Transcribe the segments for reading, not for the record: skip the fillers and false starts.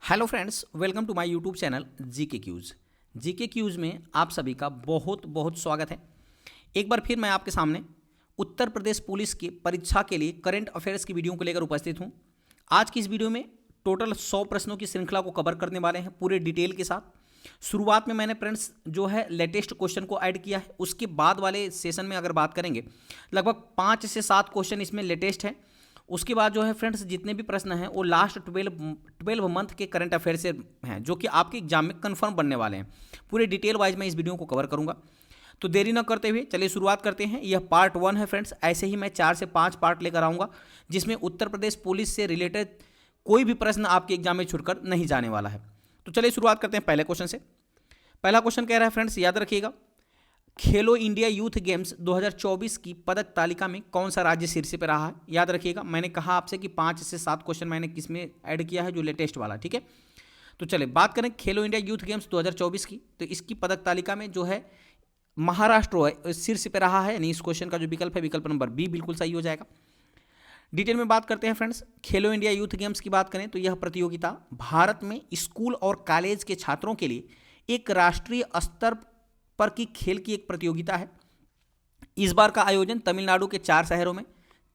Hello friends, welcome to my YouTube channel GK quiz. GK quiz में आप सभी का बहुत बहुत स्वागत है। एक बार फिर मैं आपके सामने उत्तर प्रदेश पुलिस की परीक्षा के लिए करंट अफेयर्स की वीडियो को लेकर उपस्थित हूं। आज की इस वीडियो में टोटल 100 प्रश्नों की श्रृंखला को कवर करने वाले हैं पूरे डिटेल के साथ। शुरुआत में मैंने फ्रेंड्स जो है लेटेस्ट क्वेश्चन को ऐड किया है, उसके बाद वाले सेशन में अगर बात करेंगे लगभग 5 से 7 क्वेश्चन इसमें लेटेस्ट है। उसके बाद जो है फ्रेंड्स जितने भी प्रश्न हैं वो लास्ट 12 मंथ के करंट अफेयर से हैं, जो कि आपके एग्जाम में कंफर्म बनने वाले हैं। पूरे डिटेल वाइज मैं इस वीडियो को कवर करूंगा, तो देरी न करते हुए चलिए शुरुआत करते हैं। यह पार्ट 1 है फ्रेंड्स। ऐसे ही मैं 4 से 5 पार्ट लेकर आऊँगा जिसमें उत्तर प्रदेश पुलिस से रिलेटेड कोई भी प्रश्न आपके एग्जाम में छूटकर नहीं जाने वाला है। तो चलिए शुरुआत करते हैं पहले क्वेश्चन से। पहला क्वेश्चन कह रहा है फ्रेंड्स, याद रखिएगा, खेलो इंडिया यूथ गेम्स 2024 की पदक तालिका में कौन सा राज्य शीर्ष पे रहा है। याद रखिएगा, मैंने कहा आपसे कि 5 से 7 क्वेश्चन मैंने किसमें ऐड किया है, जो लेटेस्ट वाला, ठीक है। तो चलिए बात करें खेलो इंडिया यूथ गेम्स 2024 की, तो इसकी पदक तालिका में जो है महाराष्ट्र शीर्ष पे रहा है, यानी इस क्वेश्चन का जो विकल्प है विकल्प नंबर बी बिल्कुल सही हो जाएगा। डिटेल में बात करते हैं फ्रेंड्स। खेलो इंडिया यूथ गेम्स की बात करें तो यह प्रतियोगिता भारत में स्कूल और कॉलेज के छात्रों के लिए एक राष्ट्रीय स्तर पर की खेल की एक प्रतियोगिता है। इस बार का आयोजन तमिलनाडु के 4 शहरों में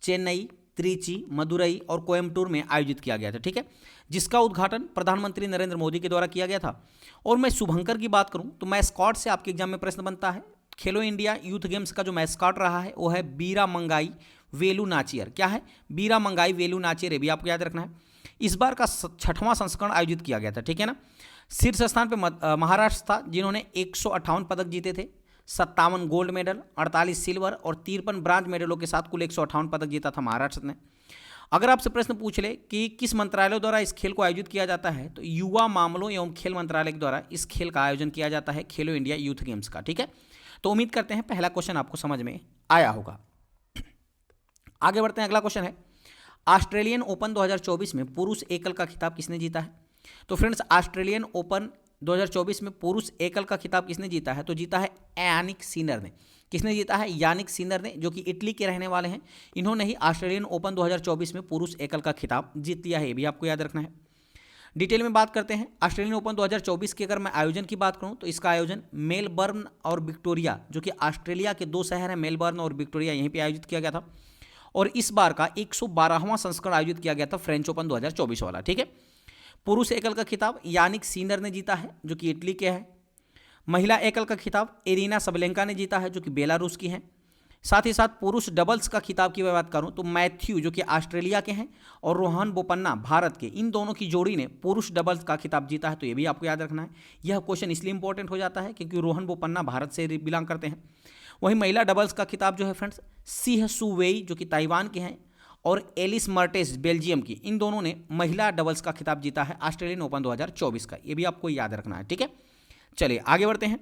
चेन्नई, त्रिची, मदुरई और कोयम्बटूर में आयोजित किया गया था, ठीक है, जिसका उद्घाटन प्रधानमंत्री नरेंद्र मोदी के द्वारा किया गया था। और मैं शुभंकर की बात करूं तो मैस्कॉट से आपके एग्जाम में प्रश्न बनता है। खेलो इंडिया यूथ गेम्स का जो मैस्कॉट रहा है वो है बीरा मंगाई वेलू नाचियर। क्या है? बीरा मंगाई वेलू नाचियर, ये भी आपको याद रखना है। इस बार का 6वां संस्करण आयोजित किया गया था, ठीक है ना। शीर्ष स्थान पर महाराष्ट्र था, जिन्होंने 158 पदक जीते थे, 57 गोल्ड मेडल, 48 सिल्वर और 53 ब्रांज मेडलों के साथ कुल 158 पदक जीता था महाराष्ट्र ने। अगर आपसे प्रश्न पूछ ले कि किस मंत्रालय द्वारा इस खेल को आयोजित किया जाता है, तो युवा मामलों एवं खेल मंत्रालय के द्वारा इस खेल का आयोजन किया जाता है, खेलो इंडिया यूथ गेम्स का, ठीक है। तो उम्मीद करते हैं पहला क्वेश्चन आपको समझ में आया होगा। आगे बढ़ते हैं, अगला क्वेश्चन है, ऑस्ट्रेलियन ओपन 2024 में पुरुष एकल का खिताब किसने जीता है। तो फ्रेंड्स ऑस्ट्रेलियन ओपन 2024 में पुरुष एकल का खिताब किसने जीता है, तो जीता है यानिक सिनर ने। किसने जीता है? यानिक सिनर ने, जो कि इटली के रहने वाले हैं। इन्होंने ही ऑस्ट्रेलियन ओपन 2024 में पुरुष एकल का खिताब जीत लिया है, ये भी आपको याद रखना है। डिटेल में बात करते हैं ऑस्ट्रेलियन ओपन 2024 की। अगर मैं आयोजन की बात करूं तो इसका आयोजन मेलबर्न और विक्टोरिया, जो कि ऑस्ट्रेलिया के 2 शहर हैं मेलबर्न और विक्टोरिया, यहीं पर आयोजित किया गया था। और इस बार का 112वां संस्करण आयोजित किया गया था फ्रेंच ओपन 2024 वाला, ठीक है। पुरुष एकल का खिताब यानिक सिनर ने जीता है, जो कि इटली के हैं। महिला एकल का खिताब एरिना सबलेंका ने जीता है, जो कि बेलारूस की हैं। साथ ही साथ पुरुष डबल्स का खिताब की मैं बात करूं तो मैथ्यू, जो कि ऑस्ट्रेलिया के हैं, और रोहन बोपन्ना भारत के, इन दोनों की जोड़ी ने पुरुष डबल्स का खिताब जीता है। तो ये भी आपको याद रखना है। यह क्वेश्चन इसलिए इंपॉर्टेंट हो जाता है क्योंकि रोहन बोपन्ना भारत से बिलोंग करते हैं। वहीं महिला डबल्स का खिताब जो है फ्रेंड्स सिह सू वेई, जो कि ताइवान के हैं, और एलिस मर्टेस बेल्जियम की, इन दोनों ने महिला डबल्स का खिताब जीता है ऑस्ट्रेलियन ओपन 2024 का। ये भी आपको याद रखना है, ठीक है। चलिए आगे बढ़ते हैं।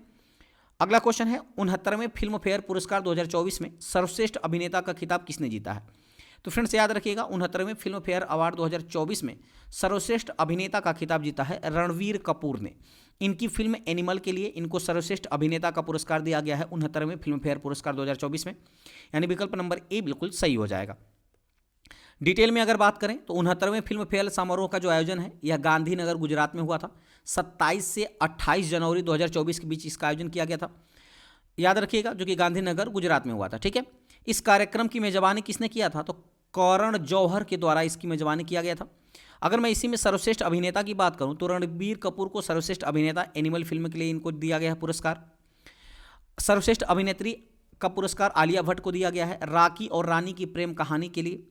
अगला क्वेश्चन है, 69वें फिल्म फेयर पुरस्कार 2024 में सर्वश्रेष्ठ अभिनेता का खिताब किसने जीता है। तो फ्रेंड्स याद रखिएगा, 69वें फिल्म फेयर अवार्ड 2024 में सर्वश्रेष्ठ अभिनेता का खिताब जीता है रणवीर कपूर ने। इनकी फिल्म एनिमल के लिए इनको सर्वश्रेष्ठ अभिनेता का पुरस्कार दिया गया है 69वें फिल्म फेयर पुरस्कार 2024 में, यानी विकल्प नंबर ए बिल्कुल सही हो जाएगा। डिटेल में अगर बात करें तो 69वें फिल्म फेयर समारोह का जो आयोजन है यह गांधीनगर गुजरात में हुआ था। 27 से 28 जनवरी 2024 के बीच इसका आयोजन किया गया था, याद रखिएगा, जो कि गांधीनगर गुजरात में हुआ था, ठीक है। इस कार्यक्रम की मेजबानी किसने किया था, तो करण जौहर के द्वारा इसकी मेजबानी किया गया था। अगर मैं इसी में सर्वश्रेष्ठ अभिनेता की बात करूं तो रणबीर कपूर को सर्वश्रेष्ठ अभिनेता एनिमल फिल्म के लिए इनको दिया गया है पुरस्कार। सर्वश्रेष्ठ अभिनेत्री का पुरस्कार आलिया भट्ट को दिया गया है राकी और रानी की प्रेम कहानी के लिए।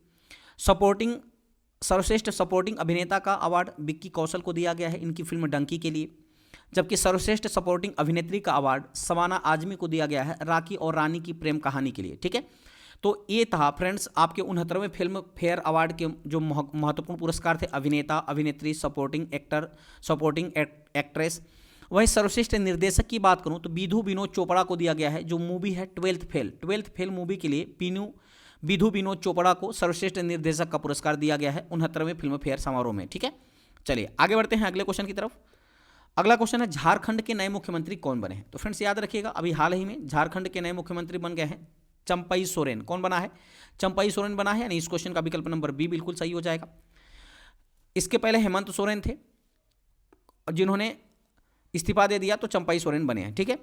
सर्वश्रेष्ठ सपोर्टिंग अभिनेता का अवार्ड विक्की कौशल को दिया गया है इनकी फिल्म डंकी के लिए। जबकि सर्वश्रेष्ठ सपोर्टिंग अभिनेत्री का अवार्ड सवाना आजमी को दिया गया है राकी और रानी की प्रेम कहानी के लिए, ठीक है। तो ये था फ्रेंड्स आपके 69वें फिल्म फेयर अवार्ड के जो महत्वपूर्ण पुरस्कार थे, अभिनेता, अभिनेत्री, सपोर्टिंग एक्टर, सपोर्टिंग एक्ट्रेस। वहीं सर्वश्रेष्ठ निर्देशक की बात करूं तो विधु विनोद चोपड़ा को दिया गया है, जो मूवी है 12th फेल मूवी के लिए विधु विनोद चोपड़ा को सर्वश्रेष्ठ निर्देशक का पुरस्कार दिया गया है 69वें फिल्म फेयर समारोह में, ठीक है। चलिए आगे बढ़ते हैं अगले क्वेश्चन की तरफ। अगला क्वेश्चन है, झारखंड के नए मुख्यमंत्री कौन बने हैं। तो फ्रेंड्स याद रखिएगा, अभी हाल ही में झारखंड के नए मुख्यमंत्री बन गए हैं चंपई सोरेन। कौन बना है? चंपई सोरेन बना है, यानी इस क्वेश्चन का विकल्प नंबर बी बिल्कुल सही हो जाएगा। इसके पहले हेमंत सोरेन थे, जिन्होंने इस्तीफा दे दिया तो चंपाई सोरेन बने हैं। ठीक है,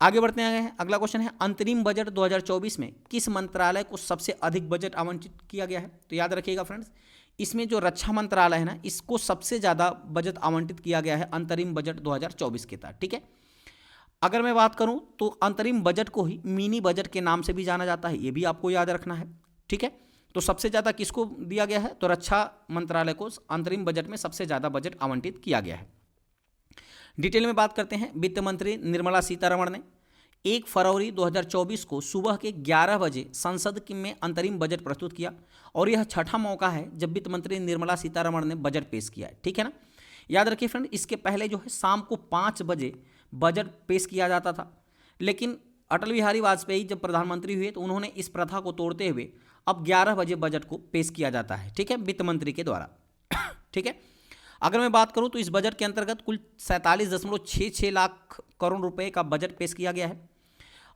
आगे बढ़ते हैं। अगला क्वेश्चन है, अंतरिम बजट 2024 में किस मंत्रालय को सबसे अधिक बजट आवंटित किया गया है? तो याद रखिएगा फ्रेंड्स, इसमें जो रक्षा मंत्रालय है ना, इसको सबसे ज़्यादा बजट आवंटित किया गया है अंतरिम बजट 2024 के तहत। ठीक है, अगर मैं बात करूं तो अंतरिम बजट को ही मिनी बजट के नाम से भी जाना जाता है, ये भी आपको याद रखना है। ठीक है, तो सबसे ज़्यादा किसको दिया गया है? तो रक्षा मंत्रालय को अंतरिम बजट में सबसे ज़्यादा बजट आवंटित किया गया है। डिटेल में बात करते हैं। वित्त मंत्री निर्मला सीतारमण ने 1 फरवरी 2024 को सुबह के 11 बजे संसद में अंतरिम बजट प्रस्तुत किया और यह छठा मौका है जब वित्त मंत्री निर्मला सीतारमण ने बजट पेश किया है। ठीक है ना, याद रखिए फ्रेंड, इसके पहले जो है शाम को 5 बजे बजट पेश किया जाता था, लेकिन अटल बिहारी वाजपेयी जब प्रधानमंत्री हुए तो उन्होंने इस प्रथा को तोड़ते हुए अब 11 बजे बजट को पेश किया जाता है। ठीक है, वित्त मंत्री के द्वारा। ठीक है, अगर मैं बात करूं तो इस बजट के अंतर्गत कुल 47.66 लाख करोड़ रुपए का बजट पेश किया गया है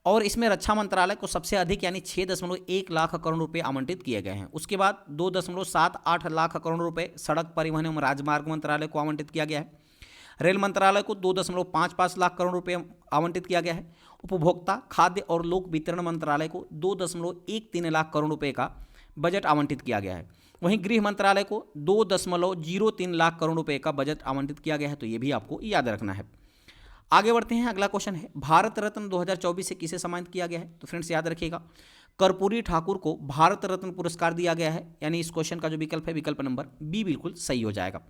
और इसमें रक्षा मंत्रालय को सबसे अधिक यानी 6.1 लाख करोड़ रुपए आवंटित किए गए हैं। उसके बाद 2.78 लाख करोड़ रुपए सड़क परिवहन एवं राजमार्ग मंत्रालय को आवंटित किया गया है। रेल मंत्रालय को 2.55 लाख करोड़ रुपए आवंटित किया गया है। उपभोक्ता खाद्य और लोक वितरण मंत्रालय को 2.13 लाख करोड़ रुपए का बजट आवंटित किया गया है। वहीं गृह मंत्रालय को 2.03 लाख करोड़ रुपए का बजट आवंटित किया गया है, तो ये भी आपको याद रखना है। आगे बढ़ते हैं। अगला क्वेश्चन है, भारत रत्न 2024 से किसे सम्मानित किया गया है? तो फ्रेंड्स याद रखिएगा, कर्पूरी ठाकुर को भारत रत्न पुरस्कार दिया गया है, यानी इस क्वेश्चन का जो विकल्प है विकल्प नंबर बी बिल्कुल सही हो जाएगा।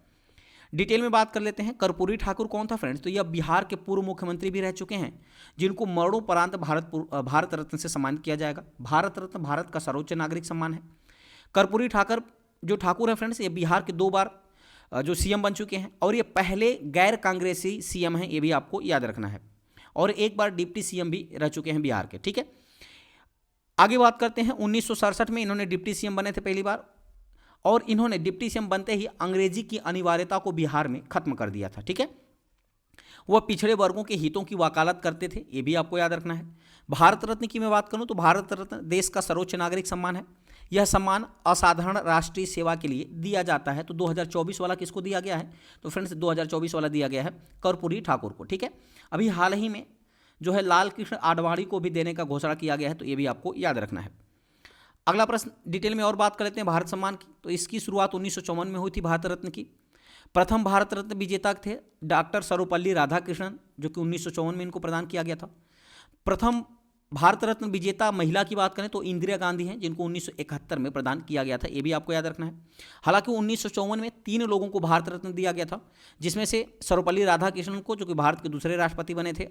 डिटेल में बात कर लेते हैं। कर्पूरी ठाकुर कौन था फ्रेंड्स? तो यह बिहार के पूर्व मुख्यमंत्री भी रह चुके हैं, जिनको मरणोपरांत भारत रत्न से सम्मानित किया जाएगा। भारत रत्न भारत का सर्वोच्च नागरिक सम्मान है। कर्पूरी ठाकुर है फ्रेंड्स, ये बिहार के 2 बार जो सीएम बन चुके हैं और ये पहले गैर कांग्रेसी सीएम हैं, ये भी आपको याद रखना है, और 1 बार डिप्टी सीएम भी रह चुके हैं बिहार के। ठीक है, आगे बात करते हैं। 1967 में इन्होंने डिप्टी सीएम बने थे पहली बार, और इन्होंने डिप्टी सीएम बनते ही अंग्रेजी की अनिवार्यता को बिहार में खत्म कर दिया था। ठीक है, वह पिछड़े वर्गों के हितों की वकालत करते थे, ये भी आपको याद रखना है। भारत रत्न की मैं बात करूं तो भारत रत्न देश का सर्वोच्च नागरिक सम्मान है। यह सम्मान असाधारण राष्ट्रीय सेवा के लिए दिया जाता है। तो 2024 वाला किसको दिया गया है? तो फ्रेंड्स 2024 वाला दिया गया है कर्पूरी ठाकुर को। ठीक है, अभी हाल ही में जो है लाल कृष्ण आडवाणी को भी देने का घोषणा किया गया है, तो ये भी आपको याद रखना है। अगला प्रश्न डिटेल में और बात कर लेते हैं भारत सम्मान की। तो इसकी शुरुआत 1954 में हुई थी भारत रत्न की। प्रथम भारत रत्न विजेता थे डॉक्टर सर्वपल्ली राधाकृष्णन, जो कि 1954 में इनको प्रदान किया गया था। प्रथम भारत रत्न विजेता महिला की बात करें तो इंदिरा गांधी हैं, जिनको 1971 में प्रदान किया गया था, ये भी आपको याद रखना है। हालांकि 1954 में 3 लोगों को भारत रत्न दिया गया था, जिसमें से सर्वपल्ली राधाकृष्णन को, जो कि भारत के दूसरे राष्ट्रपति बने थे,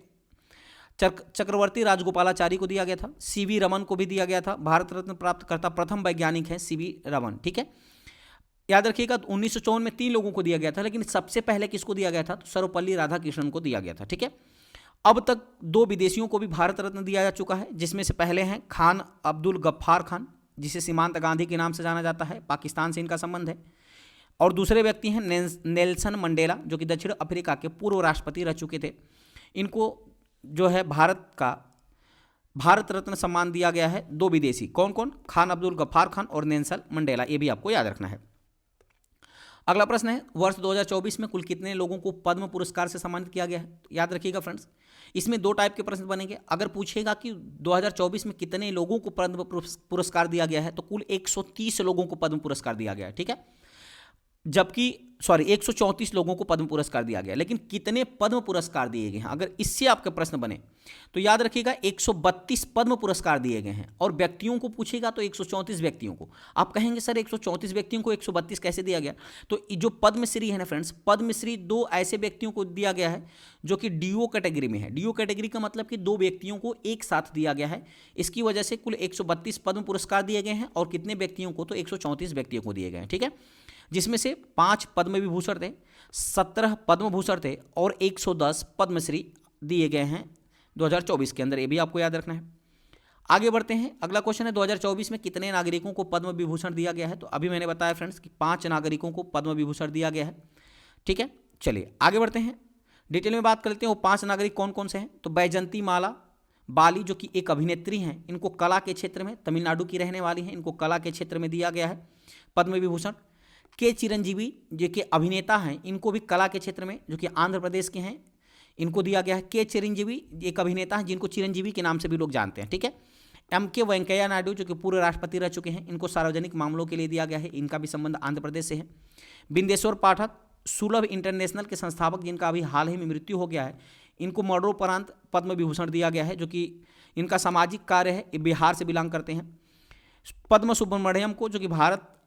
चक्रवर्ती राजगोपालाचारी को दिया गया था, सीवी रमन को भी दिया गया था। भारत रत्न प्राप्त करता प्रथम वैज्ञानिक हैं सीवी रमन। ठीक है, याद रखिएगा 1954 में 3 लोगों को दिया गया था, लेकिन सबसे पहले किसको दिया गया था? तो सर्वपल्ली राधाकृष्णन को दिया गया था। ठीक है, अब तक 2 विदेशियों को भी भारत रत्न दिया जा चुका है, जिसमें से पहले हैं खान अब्दुल गफ्फार खान, जिसे सीमांत गांधी के नाम से जाना जाता है, पाकिस्तान से इनका संबंध है, और दूसरे व्यक्ति हैं नेल्सन मंडेला, जो कि दक्षिण अफ्रीका के पूर्व राष्ट्रपति रह चुके थे। इनको जो है भारत रत्न सम्मान दिया गया है। 2 विदेशी, कौन कौन? खान अब्दुल गफ्फार खान और नेल्सन मंडेला, ये भी आपको याद रखना है। अगला प्रश्न है, वर्ष 2024 में कुल कितने लोगों को पद्म पुरस्कार से सम्मानित किया गया है? तो याद रखिएगा फ्रेंड्स, इसमें 2 टाइप के प्रश्न बनेंगे। अगर पूछेगा कि 2024 में कितने लोगों को पद्म पुरस्कार दिया गया है, तो कुल 130 लोगों को पद्म पुरस्कार दिया गया है। ठीक है, जबकि 134 लोगों को पद्म पुरस्कार दिया गया, लेकिन कितने पद्म पुरस्कार दिए गए हैं, अगर इससे आपके प्रश्न बने तो याद रखिएगा 132 पद्म पुरस्कार दिए गए हैं, और व्यक्तियों को पूछेगा तो 134 व्यक्तियों को। आप कहेंगे सर 134 व्यक्तियों को 132 कैसे दिया गया? तो जो पद्मश्री है ना फ्रेंड्स, पद्मश्री 2 ऐसे व्यक्तियों को दिया गया है जो कि डीओ कैटेगरी में है। डीओ कैटेगरी का मतलब कि 2 व्यक्तियों को एक साथ दिया गया है। इसकी वजह से कुल 132 पद्म पुरस्कार दिए गए हैं, और कितने व्यक्तियों को? तो 134 व्यक्तियों को दिए गए हैं। ठीक है, जिसमें से 5 पद्म विभूषण थे, 17 पद्म भूषण थे, और 110 पद्मश्री दिए गए हैं 2024 के अंदर, ये भी आपको याद रखना है। आगे बढ़ते हैं। अगला क्वेश्चन है, 2024 में कितने नागरिकों को पद्म विभूषण दिया गया है? तो अभी मैंने बताया फ्रेंड्स कि 5 नागरिकों को पद्म विभूषण दिया गया है। ठीक है, चलिए आगे बढ़ते हैं, डिटेल में बात कर लेते हैं। वो 5 नागरिक कौन कौन से हैं? तो बैजंती माला बाली, जो कि एक अभिनेत्री हैं, इनको कला के क्षेत्र में, तमिलनाडु की रहने वाली हैं, इनको कला के क्षेत्र में दिया गया है पद्म विभूषण। के चिरंजीवी जो कि अभिनेता हैं, इनको भी कला के क्षेत्र में, जो कि आंध्र प्रदेश के हैं, इनको दिया गया है। के चिरंजीवी एक अभिनेता हैं जिनको चिरंजीवी के नाम से भी लोग जानते हैं, ठीक है। एम के वेंकैया नायडू जो कि पूर्व राष्ट्रपति रह चुके हैं, इनको सार्वजनिक मामलों के लिए दिया गया है, इनका भी संबंध आंध्र प्रदेश से है। बिंदेश्वर पाठक सुलभ इंटरनेशनल के संस्थापक, जिनका अभी हाल ही में मृत्यु हो गया है, इनको मरणोपरांत पद्म विभूषण दिया गया है, जो कि इनका सामाजिक कार्य है, ये बिहार से बिलोंग करते हैं। पद्म सुब्रमण्यम को, जो कि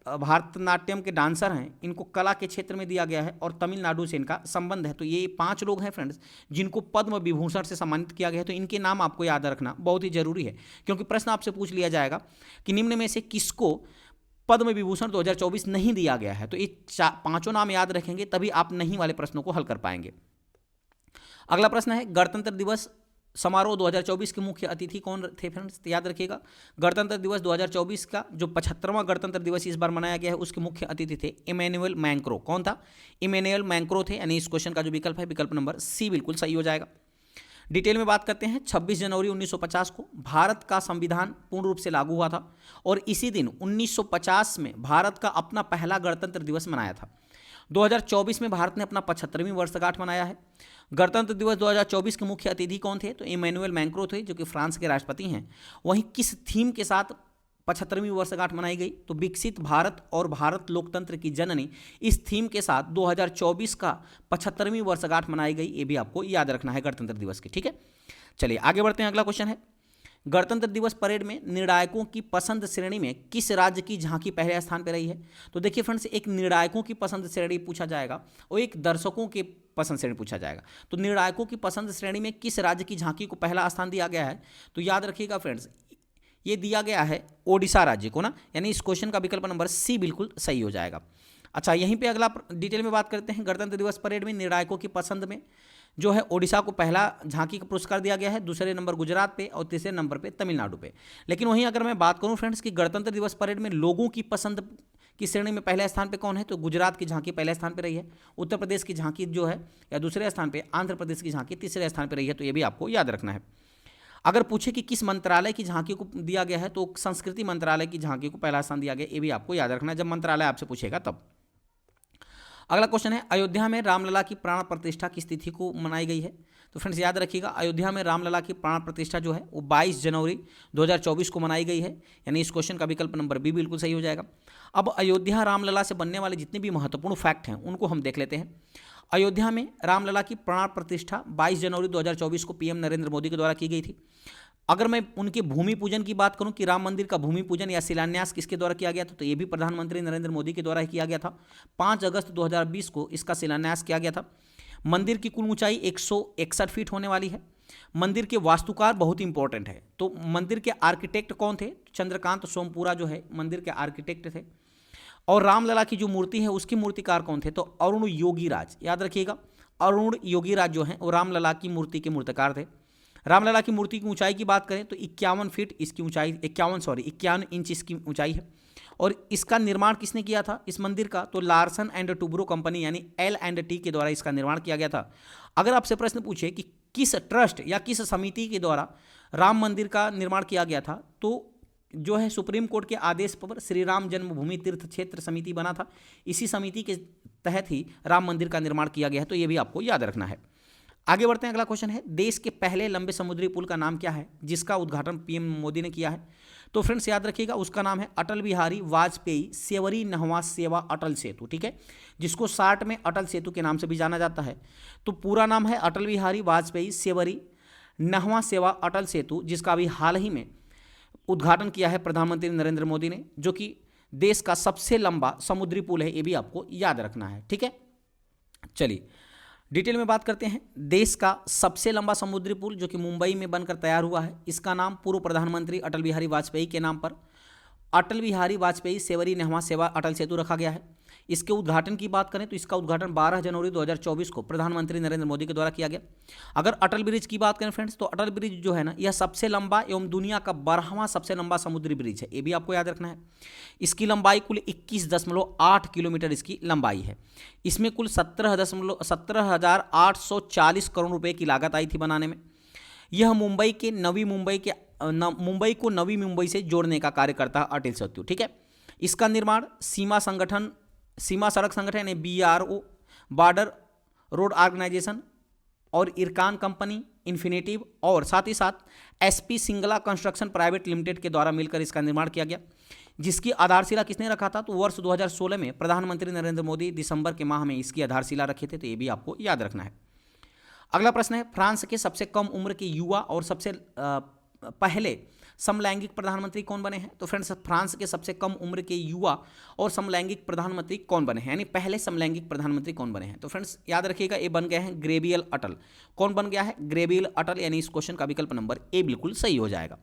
भारतनाट्यम के डांसर हैं, इनको कला के क्षेत्र में दिया गया है और तमिलनाडु से इनका संबंध है। तो ये 5 लोग हैं फ्रेंड्स जिनको पद्म विभूषण से सम्मानित किया गया है। तो इनके नाम आपको याद रखना बहुत ही जरूरी है, क्योंकि प्रश्न आपसे पूछ लिया जाएगा कि निम्न में से किसको पद्म विभूषण 2024 नहीं दिया गया है। तो ये 5 नाम याद रखेंगे, तभी आप नहीं वाले प्रश्नों को हल कर पाएंगे। अगला प्रश्न है, गणतंत्र दिवस समारोह 2024 के मुख्य अतिथि कौन थे फ्रेंड्स? याद रखिएगा, गणतंत्र दिवस 2024 का जो 75वां गणतंत्र दिवस इस बार मनाया गया है, उसके मुख्य अतिथि थे इमैनुअल मैक्रों। कौन था? इमैनुअल मैक्रों थे। यानी इस क्वेश्चन का जो विकल्प है, विकल्प नंबर सी बिल्कुल सही हो जाएगा। डिटेल में बात करते हैं, 26 जनवरी 1950 को भारत का संविधान पूर्ण रूप से लागू हुआ था और इसी दिन 1950 में भारत का अपना पहला गणतंत्र दिवस मनाया था। 2024 में भारत ने अपना 75वीं वर्षगांठ मनाया है। गणतंत्र दिवस 2024 के मुख्य अतिथि कौन थे? तो इमैनुअल मैक्रों थे, जो कि फ्रांस के राष्ट्रपति हैं। वहीं किस थीम के साथ 75वीं वर्षगांठ मनाई गई? तो विकसित भारत और भारत लोकतंत्र की जननी, इस थीम के साथ 2024 का 75वीं वर्षगांठ मनाई गई। ये भी आपको याद रखना है गणतंत्र दिवस की, ठीक है। चलिए आगे बढ़ते हैं। अगला क्वेश्चन है, गणतंत्र दिवस परेड में निर्णायकों की पसंद श्रेणी में किस राज्य की झांकी पहले स्थान पर रही है? तो देखिए फ्रेंड्स, एक निर्णायकों की पसंद श्रेणी पूछा जाएगा और एक दर्शकों के पसंद श्रेणी पूछा जाएगा। तो निर्णायकों की पसंद श्रेणी में किस राज्य की झांकी को पहला स्थान दिया गया है? तो याद रखिएगा फ्रेंड्स, ये दिया गया है ओडिशा राज्य को ना, यानी इस क्वेश्चन का विकल्प नंबर सी बिल्कुल सही हो जाएगा। अच्छा, यहीं पे अगला डिटेल में बात करते हैं। गणतंत्र दिवस परेड में निर्णायकों की पसंद में जो है ओडिशा को पहला झांकी का पुरस्कार दिया गया है, दूसरे नंबर गुजरात पे और तीसरे नंबर पे तमिलनाडु पे। लेकिन वहीं अगर मैं बात करूं फ्रेंड्स कि गणतंत्र दिवस परेड में लोगों की पसंद की श्रेणी में पहले स्थान पे कौन है, तो गुजरात की झांकी पहले स्थान पे रही है, उत्तर प्रदेश की झांकी जो है या दूसरे स्थान पे, आंध्र प्रदेश की झांकी तीसरे स्थान पर रही है। तो ये भी आपको याद रखना है। अगर पूछे कि किस मंत्रालय की झांकी को दिया गया है, तो संस्कृति मंत्रालय की झांकी को पहला स्थान दिया गया। ये भी आपको याद रखना है जब मंत्रालय आपसे पूछेगा तब। अगला क्वेश्चन है, अयोध्या में रामलला की प्राण प्रतिष्ठा किस तिथि को मनाई गई है? तो फ्रेंड्स याद रखिएगा, अयोध्या में रामलला की प्राण प्रतिष्ठा जो है वो 22 जनवरी 2024 को मनाई गई है। यानी इस क्वेश्चन का विकल्प नंबर बी बिल्कुल सही हो जाएगा। अब अयोध्या रामलला से बनने वाले जितने भी महत्वपूर्ण फैक्ट हैं उनको हम देख लेते हैं। अयोध्या में रामलला की प्राण प्रतिष्ठा 22 जनवरी 2024 को पीएम नरेंद्र मोदी के द्वारा की गई थी। अगर मैं उनके भूमि पूजन की बात करूं कि राम मंदिर का भूमि पूजन या शिलान्यास किसके द्वारा किया गया था, तो ये भी प्रधानमंत्री नरेंद्र मोदी के द्वारा ही किया गया था। 5 अगस्त 2020 को इसका शिलान्यास किया गया था। मंदिर की कुल ऊंचाई 161 फीट होने वाली है। मंदिर के वास्तुकार बहुत इंपॉर्टेंट है। तो मंदिर के आर्किटेक्ट कौन थे? चंद्रकांत सोमपुरा जो है मंदिर के आर्किटेक्ट थे। और रामलला की जो मूर्ति है उसकी मूर्तिकार कौन थे? तो अरुण योगीराज। याद रखिएगा, अरुण योगीराज जो है वो रामलला की मूर्ति के मूर्तिकार थे। रामलला की मूर्ति की ऊंचाई की बात करें तो 51 फीट इसकी ऊंचाई, 51 इंच इसकी ऊंचाई है। और इसका निर्माण किसने किया था इस मंदिर का? तो लार्सन एंड टुब्रो कंपनी यानी L&T के द्वारा इसका निर्माण किया गया था। अगर आपसे प्रश्न पूछे कि किस ट्रस्ट या किस समिति के द्वारा राम मंदिर का निर्माण किया गया था, तो जो है सुप्रीम कोर्ट के आदेश पर श्री राम जन्मभूमि तीर्थ क्षेत्र समिति बना था। इसी समिति के तहत ही राम मंदिर का निर्माण किया गया है। तो ये भी आपको याद रखना है। आगे बढ़ते हैं। अगला क्वेश्चन है, देश के पहले लंबे समुद्री पुल का नाम क्या है जिसका उद्घाटन पीएम मोदी ने किया है? तो फ्रेंड्स याद रखिएगा, उसका नाम है अटल बिहारी वाजपेयी सेवरी नहवा सेवा अटल सेतु, ठीक है, जिसको शार्ट में अटल सेतु के नाम से भी जाना जाता है। तो पूरा नाम है अटल बिहारी वाजपेयी सेवरी नहवा सेवा अटल सेतु, जिसका अभी हाल ही में उद्घाटन किया है प्रधानमंत्री नरेंद्र मोदी ने, जो कि देश का सबसे लंबा समुद्री पुल है। ये भी आपको याद रखना है, ठीक है। चलिए डिटेल में बात करते हैं। देश का सबसे लंबा समुद्री पुल जो कि मुंबई में बनकर तैयार हुआ है, इसका नाम पूर्व प्रधानमंत्री अटल बिहारी वाजपेयी के नाम पर अटल बिहारी वाजपेयी सेवरी नहवा सेवा अटल सेतु रखा गया है। इसके उद्घाटन की बात करें तो इसका उद्घाटन 12 जनवरी 2024 को प्रधानमंत्री नरेंद्र मोदी के द्वारा किया गया। अगर अटल ब्रिज की बात करें फ्रेंड्स, तो अटल ब्रिज जो है ना, यह सबसे लंबा एवं दुनिया का 12वां सबसे लंबा समुद्री ब्रिज है। ये भी आपको याद रखना है। इसकी लंबाई कुल 21.8 किलोमीटर इसकी लंबाई है। इसमें कुल 17,840 करोड़ रुपए की लागत आई थी बनाने में। यह मुंबई को नवी मुंबई से जोड़ने का कार्य करता है अटल सेतु, ठीक है। इसका निर्माण सीमा संगठन सीमा सड़क संगठन यानी BRO, बॉर्डर रोड ऑर्गेनाइजेशन और इरकान कंपनी, इन्फिनेटिव और साथ ही साथ SP Singla construction private limited के द्वारा मिलकर इसका निर्माण किया गया, जिसकी आधारशिला किसने रखा था? तो वर्ष 2016 में प्रधानमंत्री नरेंद्र मोदी दिसंबर के माह में इसकी आधारशिला रखे थे, तो ये भी आपको याद रखना है। अगला प्रश्न है, फ्रांस के सबसे कम उम्र के युवा और सबसे पहले समलैंगिक प्रधानमंत्री कौन बने हैं? तो फ्रेंड्स, फ्रांस के सबसे कम उम्र के युवा और समलैंगिक प्रधानमंत्री कौन बने हैं, यानी पहले समलैंगिक प्रधानमंत्री कौन बने हैं? तो फ्रेंड्स याद रखिएगा, ये बन गए हैं ग्रेबियल अटल। कौन बन गया है? ग्रेबियल अटल, यानी इस क्वेश्चन का विकल्प नंबर ए बिल्कुल सही हो जाएगा।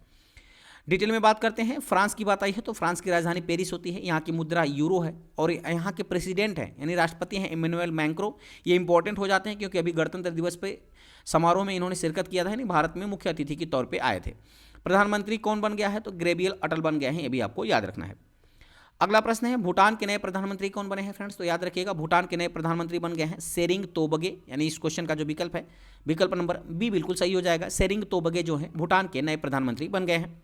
डिटेल में बात करते हैं, फ्रांस की बात आई है तो फ्रांस की राजधानी पेरिस होती है, यहाँ की मुद्रा यूरो है और यहाँ के प्रेसिडेंट हैं यानी राष्ट्रपति हैं इमैनुअल मैक्रों। ये इंपॉर्टेंट हो जाते हैं क्योंकि अभी गणतंत्र दिवस पे समारोह में इन्होंने शिरकत किया था, यानी भारत में मुख्य अतिथि के तौर पर आए थे। प्रधानमंत्री कौन बन गया है? तो ग्रेबियल अटल बन गए हैं, ये भी आपको याद रखना है। अगला प्रश्न है, भूटान के नए प्रधानमंत्री कौन बने हैं? फ्रेंड्स तो याद रखिएगा, भूटान के नए प्रधानमंत्री बन गए हैं सेरिंग तोबगे, यानी इस क्वेश्चन का जो विकल्प है विकल्प नंबर बी बिल्कुल सही हो जाएगा। सेरिंग तोबगे जो है भूटान के नए प्रधानमंत्री बन गए हैं।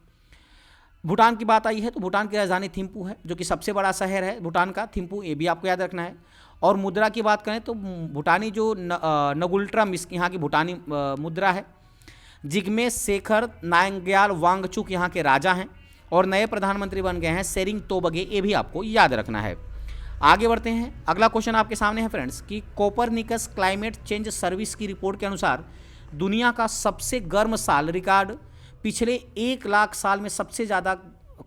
भूटान की बात आई है तो भूटान की राजधानी थिम्पू है, जो कि सबसे बड़ा शहर है भूटान का, थिम्पू, ये भी आपको याद रखना है। और मुद्रा की बात करें तो भूटानी जो नगुल्ट्रा मिस्क यहाँ की भूटानी मुद्रा है। जिग्मे शेखर नामग्याल वांगचुक यहाँ के राजा हैं और नए प्रधानमंत्री बन गए हैं सेरिंग तोबगे, ये भी आपको याद रखना है। आगे बढ़ते हैं, अगला क्वेश्चन आपके सामने है फ्रेंड्स कि कोपरनिकस क्लाइमेट चेंज सर्विस की रिपोर्ट के अनुसार दुनिया का सबसे गर्म साल रिकॉर्ड पिछले 1 लाख साल में सबसे ज़्यादा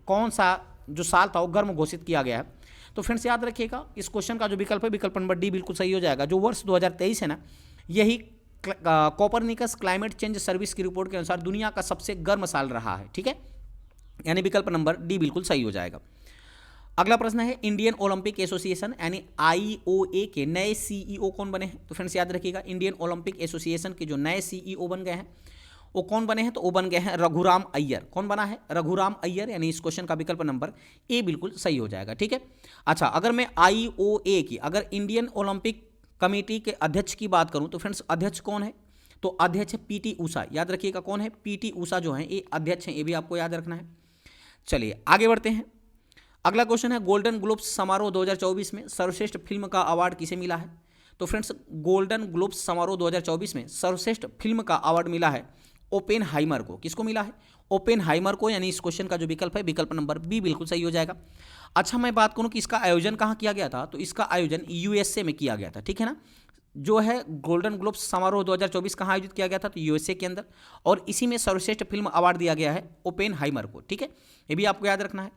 कौन सा जो साल था वो गर्म घोषित किया गया है? तो फ्रेंड्स याद रखिएगा, इस क्वेश्चन का जो विकल्प है विकल्प नंबर डी बिल्कुल सही हो जाएगा। जो वर्ष 2023 है ना, यही कोपरनिकस क्लाइमेट चेंज सर्विस की रिपोर्ट के अनुसार दुनिया का सबसे गर्म साल रहा है, ठीक है, यानी विकल्प नंबर डी बिल्कुल सही हो जाएगा। अगला प्रश्न है, इंडियन ओलंपिक एसोसिएशन यानी IOA के नए CEO कौन बने हैं? तो फ्रेंड्स याद रखिएगा, इंडियन ओलंपिक एसोसिएशन के जो नए CEO बन गए हैं वो कौन बने हैं? तो वो बन गए हैं रघुराम अय्यर। कौन बना है? रघुराम अय्यर, यानी इस क्वेश्चन का विकल्प नंबर ए बिल्कुल सही हो जाएगा, ठीक है। अच्छा, अगर मैं IOA की, अगर इंडियन ओलंपिक कमेटी के अध्यक्ष की बात करूं तो फ्रेंड्स अध्यक्ष कौन है? तो अध्यक्ष है PT ऊषा। याद रखिएगा कौन है? PT ऊषा जो है ये अध्यक्ष हैं, ये भी आपको याद रखना है। चलिए आगे बढ़ते हैं, अगला क्वेश्चन है, गोल्डन ग्लोब्स समारोह 2024 में सर्वश्रेष्ठ फिल्म का अवार्ड किसे मिला है? तो फ्रेंड्स गोल्डन ग्लोब्स समारोह 2024 में सर्वश्रेष्ठ फिल्म का अवार्ड मिला है ओपेनहाइमर को। किसको मिला है? ओपेनहाइमर को, यानी इस क्वेश्चन का जो विकल्प है विकल्प नंबर बी बिल्कुल सही हो जाएगा। अच्छा, मैं बात करूं कि इसका आयोजन कहाँ किया गया था, तो इसका आयोजन USA में किया गया था, ठीक है ना। जो है गोल्डन ग्लोब्स समारोह 2024 कहाँ आयोजित किया गया था? तो USA के अंदर, और इसी में सर्वश्रेष्ठ फिल्म अवार्ड दिया गया है ओपेनहाइमर को, ठीक है, ये भी आपको याद रखना है।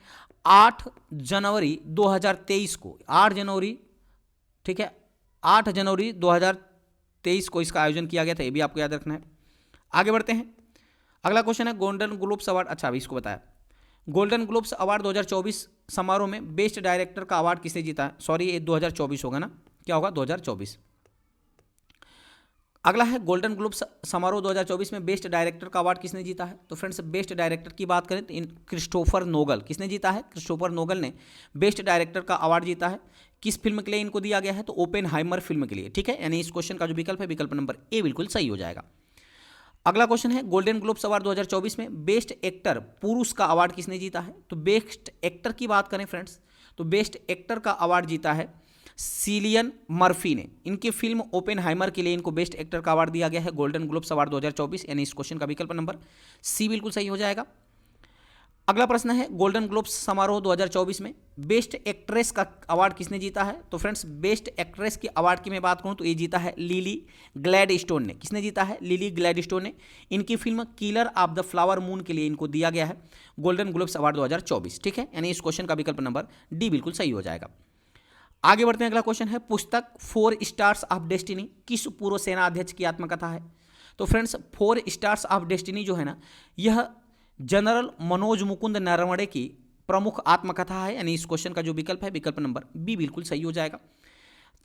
8 जनवरी 2023 को, 8 जनवरी, ठीक है, 8 जनवरी 2023 को इसका आयोजन किया गया था, ये भी आपको याद रखना है। आगे बढ़ते हैं, अगला क्वेश्चन है, गोल्डन ग्लोब्स अवार्ड, अच्छा अभी इसको बताया, गोल्डन ग्लोब्स अवार्ड 2024 समारोह में बेस्ट डायरेक्टर का अवार्ड किसने जीता है? सॉरी, ये 2024 होगा ना, क्या होगा? 2024। अगला है, गोल्डन ग्लोब्स समारोह 2024 में बेस्ट डायरेक्टर का अवार्ड किसने जीता है? तो फ्रेंड्स बेस्ट डायरेक्टर की बात करें तो क्रिस्टोफर नोगल। किसने जीता है? क्रिस्टोफर नोगल ने बेस्ट डायरेक्टर का अवार्ड जीता है। किस फिल्म के लिए इनको दिया गया है? तो ओपेनहाइमर फिल्म के लिए, ठीक है, यानी इस क्वेश्चन का जो विकल्प है विकल्प नंबर ए बिल्कुल सही हो जाएगा। अगला क्वेश्चन है, गोल्डन ग्लोब्स अवार्ड 2024 में बेस्ट एक्टर पुरुष का अवार्ड किसने जीता है? तो बेस्ट एक्टर की बात करें फ्रेंड्स तो बेस्ट एक्टर का अवार्ड जीता है सिलियन मर्फी ने। इनकी फिल्म ओपेनहाइमर के लिए इनको बेस्ट एक्टर का अवार्ड दिया गया है गोल्डन ग्लोब्स अवार्ड 2024, यानी इस क्वेश्चन का विकल्प नंबर सी बिल्कुल सही हो जाएगा। अगला प्रश्न है, गोल्डन ग्लोब्स समारोह 2024 में बेस्ट एक्ट्रेस का अवार्ड किसने जीता है? तो फ्रेंड्स बेस्ट एक्ट्रेस की अवार्ड की मैं बात करूं तो ये जीता है लिली ग्लैडस्टोन ने। किसने जीता है? लिली ग्लैडस्टोन ने। इनकी film killer of the flower moon के लिए इनको दिया गया है गोल्डन ग्लोब्स अवार्ड 2024, ठीक है, यानी इस क्वेश्चन का विकल्प नंबर डी बिल्कुल सही हो जाएगा। आगे बढ़ते हैं, अगला क्वेश्चन है, पुस्तक 4 स्टार्स ऑफ डेस्टिनी किस पूर्व सेना अध्यक्ष की आत्मकथा है? तो फ्रेंड्स 4 स्टार्स ऑफ डेस्टिनी जो है ना, यह जनरल मनोज मुकुंद नरवणे की प्रमुख आत्मकथा है, यानी इस क्वेश्चन का जो विकल्प है विकल्प नंबर बी बिल्कुल सही हो जाएगा।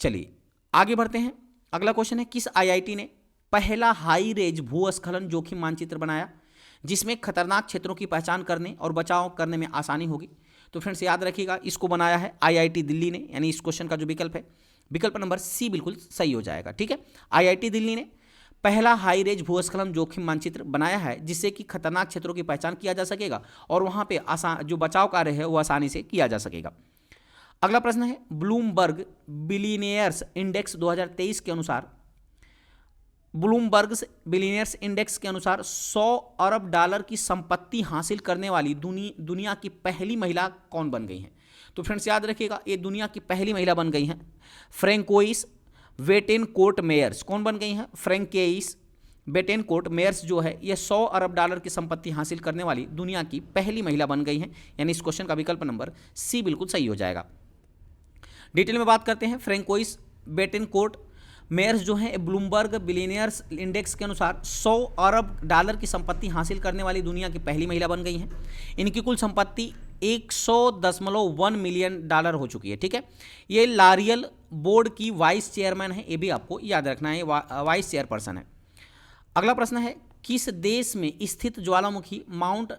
चलिए आगे बढ़ते हैं, अगला क्वेश्चन है, किस IIT ने पहला हाई रेंज भूस्खलन जोखिम मानचित्र बनाया जिसमें खतरनाक क्षेत्रों की पहचान करने और बचाव करने में आसानी होगी? तो फ्रेंड्स याद रखिएगा, इसको बनाया है IIT दिल्ली ने, यानी इस क्वेश्चन का जो विकल्प है विकल्प नंबर सी बिल्कुल सही हो जाएगा, ठीक है। IIT दिल्ली ने पहला हाई रेंज भूस्खलन जोखिम मानचित्र बनाया है जिससे कि खतरनाक क्षेत्रों की पहचान किया जा सकेगा और वहाँ पे आसान जो बचाव कार्य है वो आसानी से किया जा सकेगा। अगला प्रश्न है, ब्लूमबर्ग बिलियनियर्स इंडेक्स 2023 के अनुसार, ब्लूमबर्ग बिलियनियर्स इंडेक्स के अनुसार 100 अरब डॉलर की संपत्ति हासिल करने वाली दुनिया की पहली महिला कौन बन गई है? तो फ्रेंड्स याद रखिएगा, ये दुनिया की पहली महिला बन गई हैं फ्रैंकोइस वेटेनकोर्ट मेयर्स। कौन बन गई हैं? फ्रैंकोइस वेटेनकोर्ट मेयर्स जो है ये 100 अरब डॉलर की संपत्ति हासिल करने वाली दुनिया की पहली महिला बन गई हैं। यानी इस क्वेश्चन का विकल्प नंबर सी बिल्कुल सही हो जाएगा। डिटेल में बात करते हैं, फ्रैंकोइस वेटेनकोर्ट मेयर्स जो हैं ब्लूमबर्ग बिलियनियर्स इंडेक्स के अनुसार 100 अरब डॉलर की संपत्ति हासिल करने वाली दुनिया की पहली महिला बन गई हैं। इनकी कुल संपत्ति 100.1 मिलियन डॉलर हो चुकी है। ठीक है, ये लॉरियल बोर्ड की वाइस चेयरमैन है, ये भी आपको याद रखना है, वाइस चेयरपर्सन है। अगला प्रश्न है, किस देश में स्थित ज्वालामुखी माउंट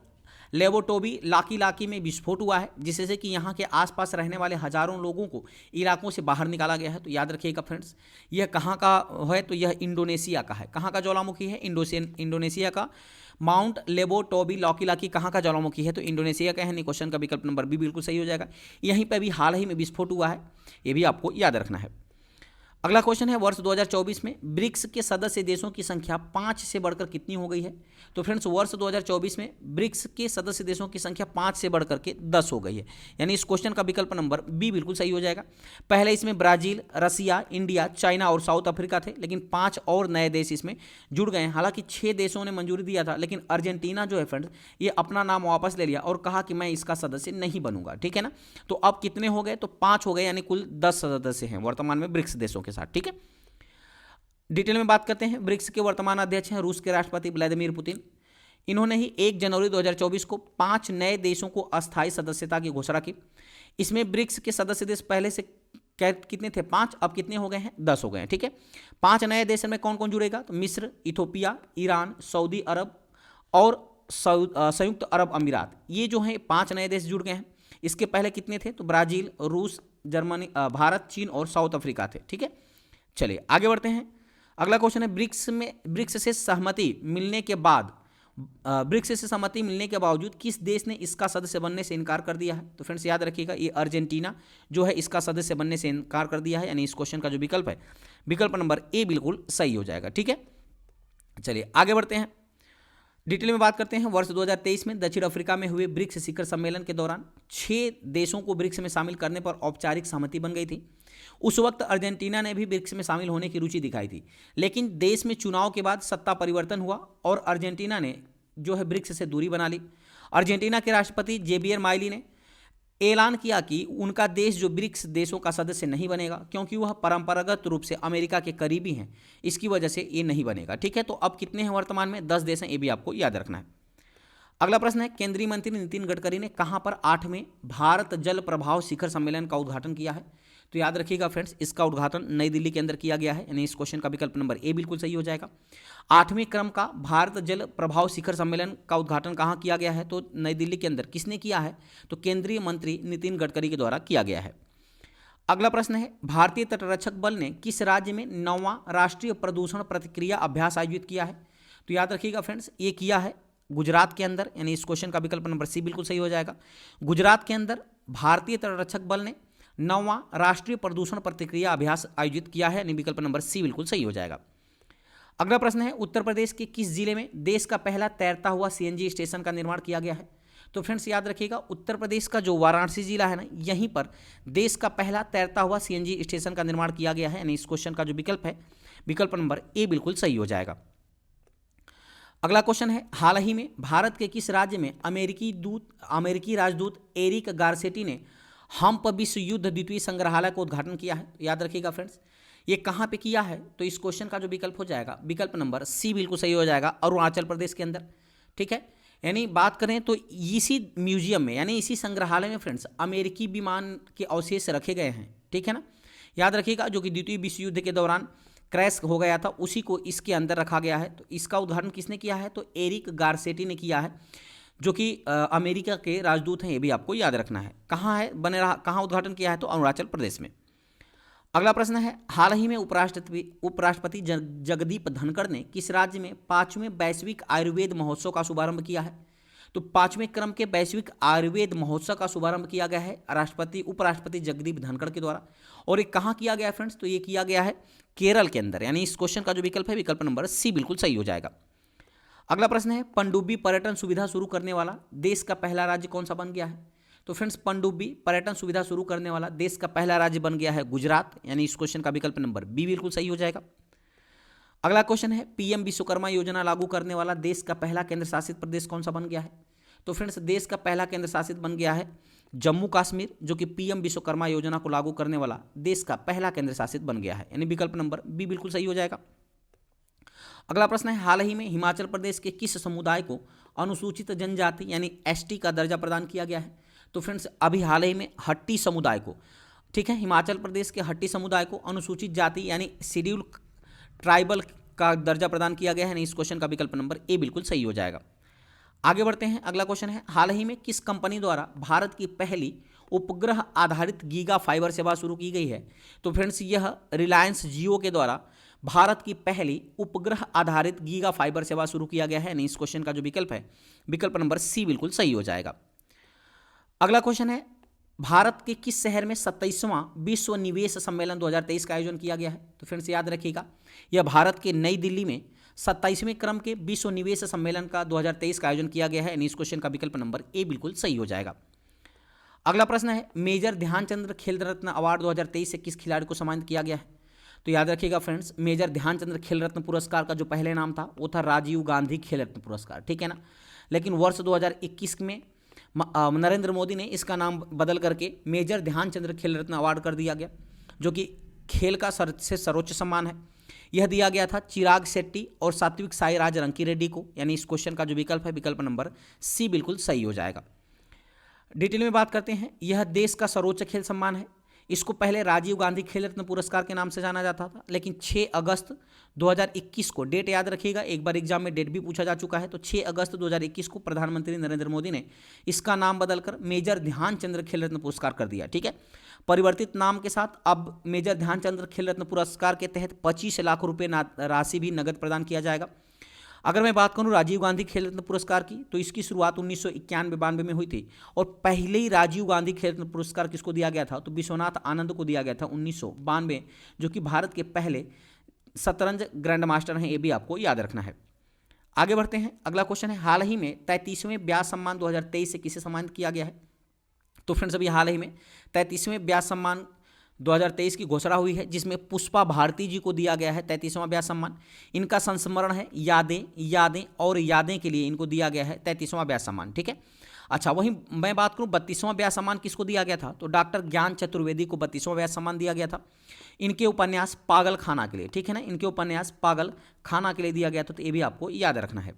लेबोटोबी लाकी में विस्फोट हुआ है, जिससे कि यहाँ के आसपास रहने वाले हजारों लोगों को इलाकों से बाहर निकाला गया है? तो याद रखिएगा फ्रेंड्स, यह कहाँ का है? तो यह इंडोनेशिया का है। कहाँ का ज्वालामुखी है? इंडोनेशिया का। माउंट लेबोटोबी लाकी कहाँ का ज्वालामुखी है? तो इंडोनेशिया का है। क्वेश्चन का विकल्प नंबर बी बिल्कुल सही हो जाएगा। यहीं पर भी हाल ही में विस्फोट हुआ है, ये भी आपको याद रखना है। अगला क्वेश्चन है, वर्ष 2024 में ब्रिक्स के सदस्य देशों की संख्या 5 से बढ़कर कितनी हो गई है? तो फ्रेंड्स वर्ष 2024 में ब्रिक्स के सदस्य देशों की संख्या 5 से बढ़कर के 10 हो गई है। यानी इस क्वेश्चन का विकल्प नंबर बी बिल्कुल सही हो जाएगा। पहले इसमें ब्राजील, रसिया, इंडिया, चाइना और साउथ अफ्रीका थे, लेकिन 5 और नए देश इसमें जुड़ गए हैं। हालांकि 6 देशों ने मंजूरी दिया था, लेकिन अर्जेंटीना जो है फ्रेंड्स ये अपना नाम वापस ले लिया और कहा कि मैं इसका सदस्य नहीं बनूंगा। ठीक है ना, तो अब कितने हो गए? तो 5 हो गए, यानी कुल 10 सदस्य हैं वर्तमान में ब्रिक्स देशों के साथ। ठीक है, डिटेल में बात करते हैं। ब्रिक्स के वर्तमान अध्यक्ष हैं रूस के राष्ट्रपति व्लादिमीर पुतिन। इन्होंने ही 1 जनवरी 2024 को 5 नए देशों को अस्थायी सदस्यता की घोषणा की। इसमें ब्रिक्स के सदस्य देश पहले से कितने थे? 5, अब कितने हो गए हैं? 10 हो गए हैं। ठीक है, 5 नए देश में कौन कौन जुड़ेगा? तो मिस्र, इथोपिया, ईरान, सऊदी अरब और संयुक्त अरब अमीरात, ये जो हैं 5 नए देश जुड़ गए हैं। इसके पहले कितने थे? तो ब्राजील, रूस, जर्मनी, भारत, चीन और साउथ अफ्रीका थे। ठीक है, चलिए आगे बढ़ते हैं। अगला क्वेश्चन है, ब्रिक्स से सहमति मिलने के बाद बावजूद किस देश ने इसका सदस्य बनने से इनकार कर दिया है? तो फ्रेंड्स याद रखिएगा, ये अर्जेंटीना जो है इसका सदस्य बनने से इनकार कर दिया है। यानी इस क्वेश्चन का जो विकल्प है, विकल्प नंबर ए बिल्कुल सही हो जाएगा। ठीक है, चलिए आगे बढ़ते हैं। डिटेल में बात करते हैं। वर्ष 2023 में दक्षिण अफ्रीका में हुए ब्रिक्स शिखर सम्मेलन के दौरान 6 देशों को ब्रिक्स में शामिल करने पर औपचारिक सहमति बन गई थी। उस वक्त अर्जेंटीना ने भी ब्रिक्स में शामिल होने की रुचि दिखाई थी, लेकिन देश में चुनाव के बाद सत्ता परिवर्तन हुआ और अर्जेंटीना ने जो है ब्रिक्स से दूरी बना ली। अर्जेंटीना के राष्ट्रपति जेवियर माइली ने ऐलान किया कि उनका देश जो ब्रिक्स देशों का सदस्य नहीं बनेगा, क्योंकि वह परंपरागत रूप से अमेरिका के करीबी हैं, इसकी वजह से ये नहीं बनेगा। ठीक है, तो अब कितने हैं वर्तमान में? 10 देश हैं, ये भी आपको याद रखना है। अगला प्रश्न है, केंद्रीय मंत्री नितिन गडकरी ने कहां पर 8वें भारत जल प्रभाव शिखर सम्मेलन का उद्घाटन किया है? तो याद रखिएगा फ्रेंड्स, इसका उद्घाटन नई दिल्ली के अंदर किया गया है। यानी इस क्वेश्चन का विकल्प नंबर ए बिल्कुल सही हो जाएगा। 8वें क्रम का भारत जल प्रभाव शिखर सम्मेलन का उद्घाटन कहाँ किया गया है? तो नई दिल्ली के अंदर। किसने किया है? तो केंद्रीय मंत्री नितिन गडकरी के द्वारा किया गया है। अगला प्रश्न है, भारतीय तटरक्षक बल ने किस राज्य में 9वां राष्ट्रीय प्रदूषण प्रतिक्रिया अभ्यास आयोजित किया है? तो याद रखिएगा फ्रेंड्स, ये किया है गुजरात के अंदर। यानी इस क्वेश्चन का विकल्प नंबर सी बिल्कुल सही हो जाएगा। गुजरात के अंदर भारतीय तटरक्षक बल ने 9वां राष्ट्रीय प्रदूषण प्रतिक्रिया अभ्यास आयोजित किया है। यानी विकल्प नंबर सी बिल्कुल सही हो जाएगा। अगला प्रश्न है, उत्तर प्रदेश के किस जिले में देश का पहला तैरता हुआ सीएनजी स्टेशन का निर्माण किया गया है? तो फ्रेंड्स याद रखिएगा, उत्तर प्रदेश का जो वाराणसी जिला है ना, यहीं पर देश का पहला तैरता हुआ सीएनजी स्टेशन का निर्माण किया गया है। यानी इस क्वेश्चन का जो विकल्प है, विकल्प नंबर ए बिल्कुल सही हो जाएगा। अगला क्वेश्चन है, हाल ही में भारत के किस राज्य में अमेरिकी राजदूत एरिक गारसेटी ने हम्प विश्व युद्ध द्वितीय संग्रहालय का उद्घाटन किया है? याद रखिएगा फ्रेंड्स, ये कहाँ पे किया है? तो इस क्वेश्चन का जो विकल्प हो जाएगा, विकल्प नंबर सी बिल्कुल सही हो जाएगा, अरुणाचल प्रदेश के अंदर। ठीक है, यानी बात करें तो इसी म्यूजियम में, यानी इसी संग्रहालय में फ्रेंड्स अमेरिकी विमान के अवशेष रखे गए हैं। ठीक है ना, याद रखिएगा, जो कि द्वितीय विश्व युद्ध के दौरान क्रैश हो गया था, उसी को इसके अंदर रखा गया है। तो इसका उद्घाटन किसने किया है? तो एरिक गारसेटी ने किया है, जो कि अमेरिका के राजदूत हैं। ये भी आपको याद रखना है। कहाँ है बने रहा, कहाँ उद्घाटन किया है? तो अरुणाचल प्रदेश में। अगला प्रश्न है, हाल ही में उपराष्ट्रपति जगदीप धनखड़ ने किस राज्य में 5वें वैश्विक आयुर्वेद महोत्सव का शुभारंभ किया है? तो 5वें क्रम के वैश्विक आयुर्वेद महोत्सव का शुभारंभ किया गया है उपराष्ट्रपति जगदीप धनखड़ के द्वारा। और ये कहाँ किया गया है फ्रेंड्स, तो ये किया गया है केरल के अंदर, यानी इस क्वेश्चन का जो विकल्प है विकल्प नंबर सी बिल्कुल सही हो जाएगा। अगला प्रश्न है पनडुब्बी पर्यटन सुविधा शुरू करने वाला देश का पहला राज्य कौन सा बन गया है। तो फ्रेंड्स पनडुब्बी पर्यटन सुविधा शुरू करने वाला देश का पहला राज्य बन गया है गुजरात, यानी इस क्वेश्चन का विकल्प नंबर बी बिल्कुल सही हो जाएगा। अगला क्वेश्चन है पीएम विश्वकर्मा योजना लागू करने वाला देश का पहला केंद्र शासित प्रदेश कौन सा बन गया है। तो फ्रेंड्स देश का पहला केंद्र शासित बन गया है जम्मू कश्मीर, जो कि पीएम विश्वकर्मा योजना को लागू करने वाला देश का पहला केंद्र शासित बन गया है, यानी विकल्प नंबर बी बिल्कुल सही हो जाएगा। अगला प्रश्न है हाल ही में हिमाचल प्रदेश के किस समुदाय को अनुसूचित जनजाति यानी एसटी का दर्जा प्रदान किया गया है। तो फ्रेंड्स अभी हाल ही में हट्टी समुदाय को, ठीक है, हिमाचल प्रदेश के हट्टी समुदाय को अनुसूचित जाति यानी शेड्यूल ट्राइबल का दर्जा प्रदान किया गया है, यानी इस क्वेश्चन का विकल्प नंबर ए बिल्कुल सही हो जाएगा। आगे बढ़ते हैं। अगला क्वेश्चन है हाल ही में किस कंपनी द्वारा भारत की पहली उपग्रह आधारित गीगा फाइबर सेवा शुरू की गई है। तो फ्रेंड्स यह रिलायंस जियो के द्वारा भारत की पहली उपग्रह आधारित गीगा फाइबर सेवा शुरू किया गया है, यानी इस क्वेश्चन का जो विकल्प है विकल्प नंबर सी बिल्कुल सही हो जाएगा। अगला क्वेश्चन है भारत के किस शहर में 27वां विश्व निवेश सम्मेलन 2023 का आयोजन किया गया है। तो फ्रेंड्स याद रखिएगा यह भारत के नई दिल्ली में 27वें क्रम के विश्व निवेश सम्मेलन का 2023 का आयोजन किया गया है, यानी इस क्वेश्चन का विकल्प नंबर ए बिल्कुल सही हो जाएगा। अगला प्रश्न है मेजर ध्यानचंद्र खेल रत्न अवार्ड 2023 से किस खिलाड़ी को सम्मानित किया गया है। तो याद रखिएगा फ्रेंड्स मेजर ध्यानचंद्र खेल रत्न पुरस्कार का जो पहले नाम था वो था राजीव गांधी खेल रत्न पुरस्कार, ठीक है ना। लेकिन वर्ष 2021 में नरेंद्र मोदी ने इसका नाम बदल करके मेजर ध्यानचंद्र खेल रत्न अवार्ड कर दिया गया, जो कि खेल का से सर्वोच्च सम्मान है। यह दिया गया था चिराग शेट्टी और सात्विक साईराज रंकी रेड्डी को, यानी इस क्वेश्चन का जो विकल्प है विकल्प नंबर सी बिल्कुल सही हो जाएगा। डिटेल में बात करते हैं। यह देश का सर्वोच्च खेल सम्मान है। इसको पहले राजीव गांधी खेल रत्न पुरस्कार के नाम से जाना जाता था, लेकिन 6 अगस्त 2021 को, डेट याद रखिएगा, एक बार एग्जाम में डेट भी पूछा जा चुका है, तो 6 अगस्त 2021 को प्रधानमंत्री नरेंद्र मोदी ने इसका नाम बदलकर मेजर ध्यानचंद्र खेल रत्न पुरस्कार कर दिया, ठीक है। परिवर्तित नाम के साथ अब मेजर ध्यानचंद्र खेल रत्न पुरस्कार के तहत 25 लाख रुपये राशि भी नगद प्रदान किया जाएगा। अगर मैं बात करूं राजीव गांधी खेल रत्न पुरस्कार की, तो इसकी शुरुआत 1991-92 में हुई थी, और पहले ही राजीव गांधी खेल रत्न पुरस्कार किसको दिया गया था, तो विश्वनाथ आनंद को दिया गया था 1992, जो कि भारत के पहले शतरंज ग्रैंड मास्टर हैं, ये भी आपको याद रखना है। आगे बढ़ते हैं। अगला क्वेश्चन है हाल ही में 33वें व्यास सम्मान 2023 से किसे सम्मानित किया गया है। तो फ्रेंड्स अभी हाल ही में 33वें व्यास सम्मान 2023 की घोषणा हुई है, जिसमें पुष्पा भारती जी को दिया गया है 33वां व्यास सम्मान। इनका संस्मरण है यादें यादें और यादें के लिए इनको दिया गया है 33वां व्यास सम्मान, ठीक है। अच्छा, वहीं मैं बात करूं 32वां व्यास सम्मान किसको दिया गया था, तो डॉक्टर ज्ञान चतुर्वेदी को 32वां व्यास सम्मान दिया गया था। इनके उपन्यास पागल खाना के लिए, ठीक है ना, इनके उपन्यास पागल खाना के लिए दिया गया था, तो ये भी आपको याद रखना है।